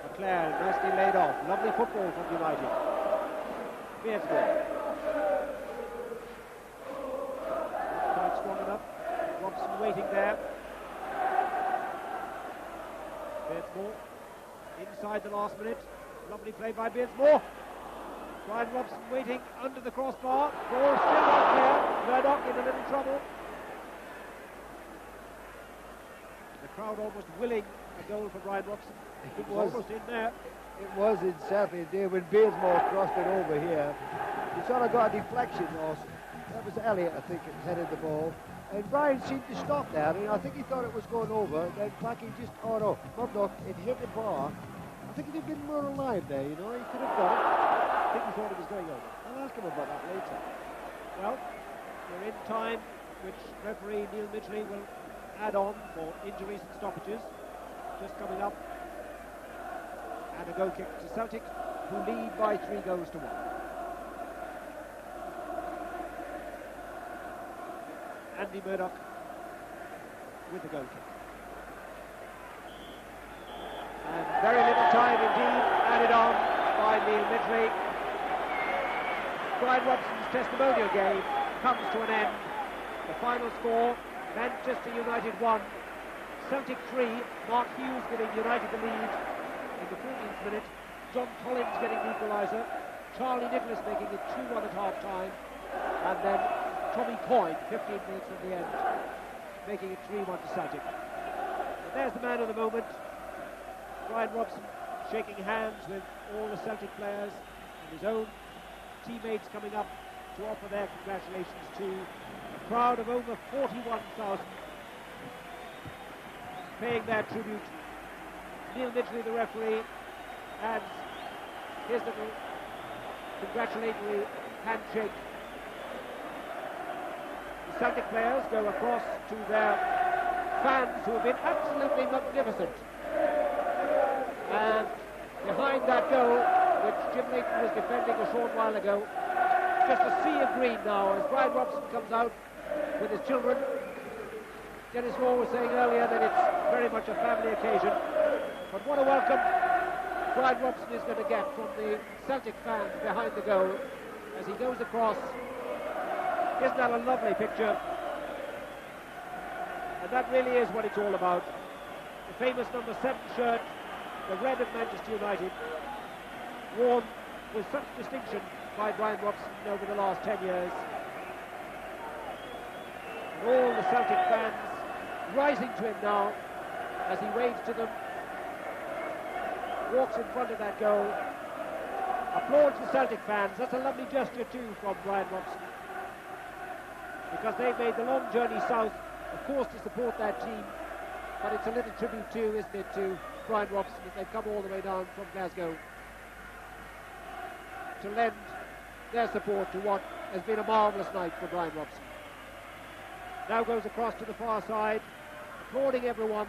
A: McLaren nicely laid off. Lovely football from United. Beardsmore. Not quite strong enough. Robson waiting there. Beardsmore. Inside the last minute. Lovely play by Beardsmore. Bryan Robson waiting under the crossbar. Ball still not there. Murdoch in a little trouble. The crowd almost willing a goal for Bryan Robson. It was almost in there.
B: It was in Saturday day when Beardsmore crossed it over here. He sort of got a deflection, or that was Elliott, I think, headed the ball. And Bryan seemed to stop there, and I think he thought it was going over. Then Clacky just, oh no, Murdoch, it hit the bar. I think if he'd been more alive there, you know, he could have got it.
A: I think he thought it was going over.
B: I'll ask him about that later.
A: Well, we're in time, which referee Neil Midgley will add on for injuries and stoppages. Just coming up. And a goal kick to Celtic, who lead by 3 goals to 1. Andy Murdoch with the goal kick. And very little time indeed added on by Neil Midgley. Bryan Robson's testimonial game comes to an end. The final score, Manchester United 1, Celtic 3, Mark Hughes giving United the lead in the 14th minute, John Collins getting the equaliser, Charlie Nicholas making it 2-1 at half-time, and then Tommy Coyne, 15 minutes from the end, making it 3-1 to Celtic. But there's the man of the moment, Bryan Robson, shaking hands with all the Celtic players and his own teammates coming up to offer their congratulations to a crowd of over 41,000 paying their tribute. Neil Midgley, the referee, adds his little congratulatory handshake. The Celtic players go across to their fans, who have been absolutely magnificent. And behind that goal, which Jim Leighton was defending a short while ago, just a sea of green now as Bryan Robson comes out with his children. Dennis Law was saying earlier that it's very much a family occasion. But what a welcome Bryan Robson is going to get from the Celtic fans behind the goal as he goes across. Isn't that a lovely picture? And that really is what it's all about. The famous number 7 shirt, the red of Manchester United, worn with such distinction by Bryan Robson over the last 10 years. And all the Celtic fans rising to him now as he waves to them, walks in front of that goal. Applauds the Celtic fans. That's a lovely gesture too from Bryan Robson, because they've made the long journey south, of course, to support that team, but it's a little tribute too, isn't it, to Bryan Robson, that they've come all the way down from Glasgow to lend their support to what has been a marvellous night for Bryan Robson. Now goes across to the far side, applauding everyone.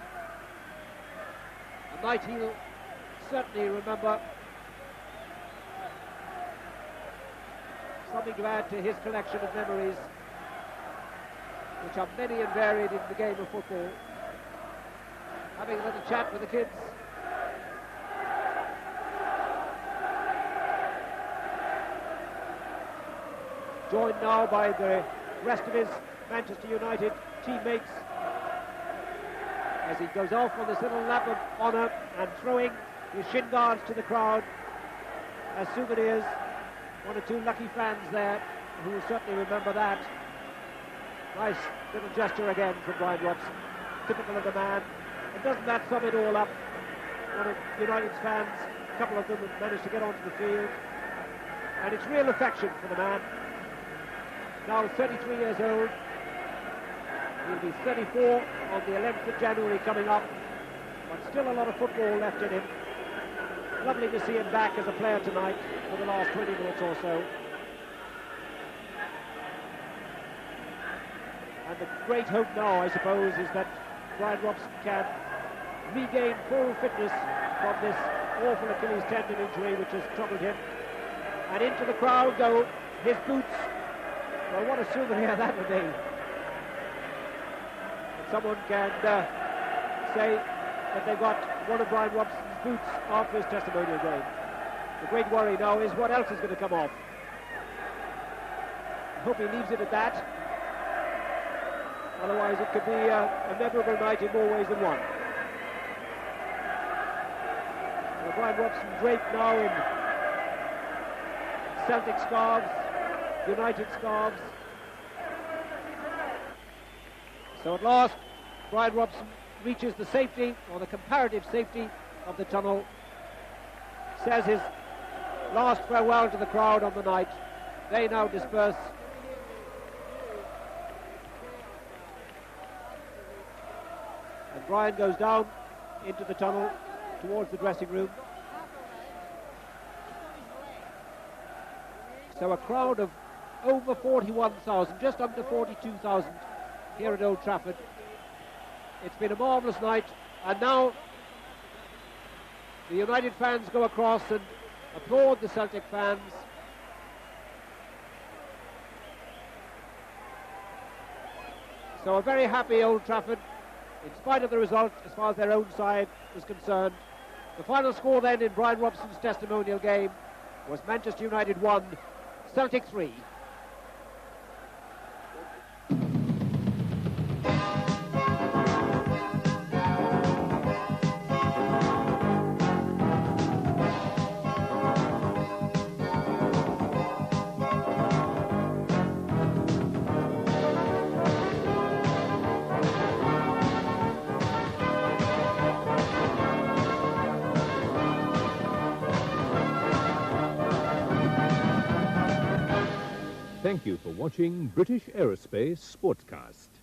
A: A night he'll certainly remember. Something to add to his collection of memories, which are many and varied in the game of football. Having a little chat with the kids. Joined now by the rest of his Manchester United teammates as he goes off on this little lap of honour and throwing his shin guards to the crowd as souvenirs. One or two lucky fans there who will certainly remember that. Nice little gesture again from Bryan Robson, typical of the man. And doesn't that sum it all up? One of United's fans, a couple of them have managed to get onto the field, and it's real affection for the man. Now 33 years old, he'll be 34 on the 11th of January coming up, but still a lot of football left in him. Lovely to see him back as a player tonight for the last 20 minutes or so. And the great hope now, I suppose, is that Bryan Robson can regain full fitness from this awful Achilles tendon injury which has troubled him. And into the crowd go his boots. Well, what a souvenir that would be. And someone can say that they got one of Bryan Robson's boots after his testimonial game. The great worry now is what else is going to come off. I hope he leaves it at that. Otherwise it could be a memorable night in more ways than one. Well, Bryan Robson draped now in Celtic scarves, United scarves. So at last, Bryan Robson reaches the safety, or the comparative safety, of the tunnel. Says his last farewell to the crowd on the night. They now disperse. And Bryan goes down into the tunnel towards the dressing room. So a crowd of over 41,000, just under 42,000 here at Old Trafford. It's been a marvellous night, and now the United fans go across and applaud the Celtic fans. So a very happy Old Trafford, in spite of the result, as far as their own side is concerned. The final score then in Bryan Robson's testimonial game was Manchester United 1, Celtic 3.
D: Thank you for watching British Aerospace Sportscast.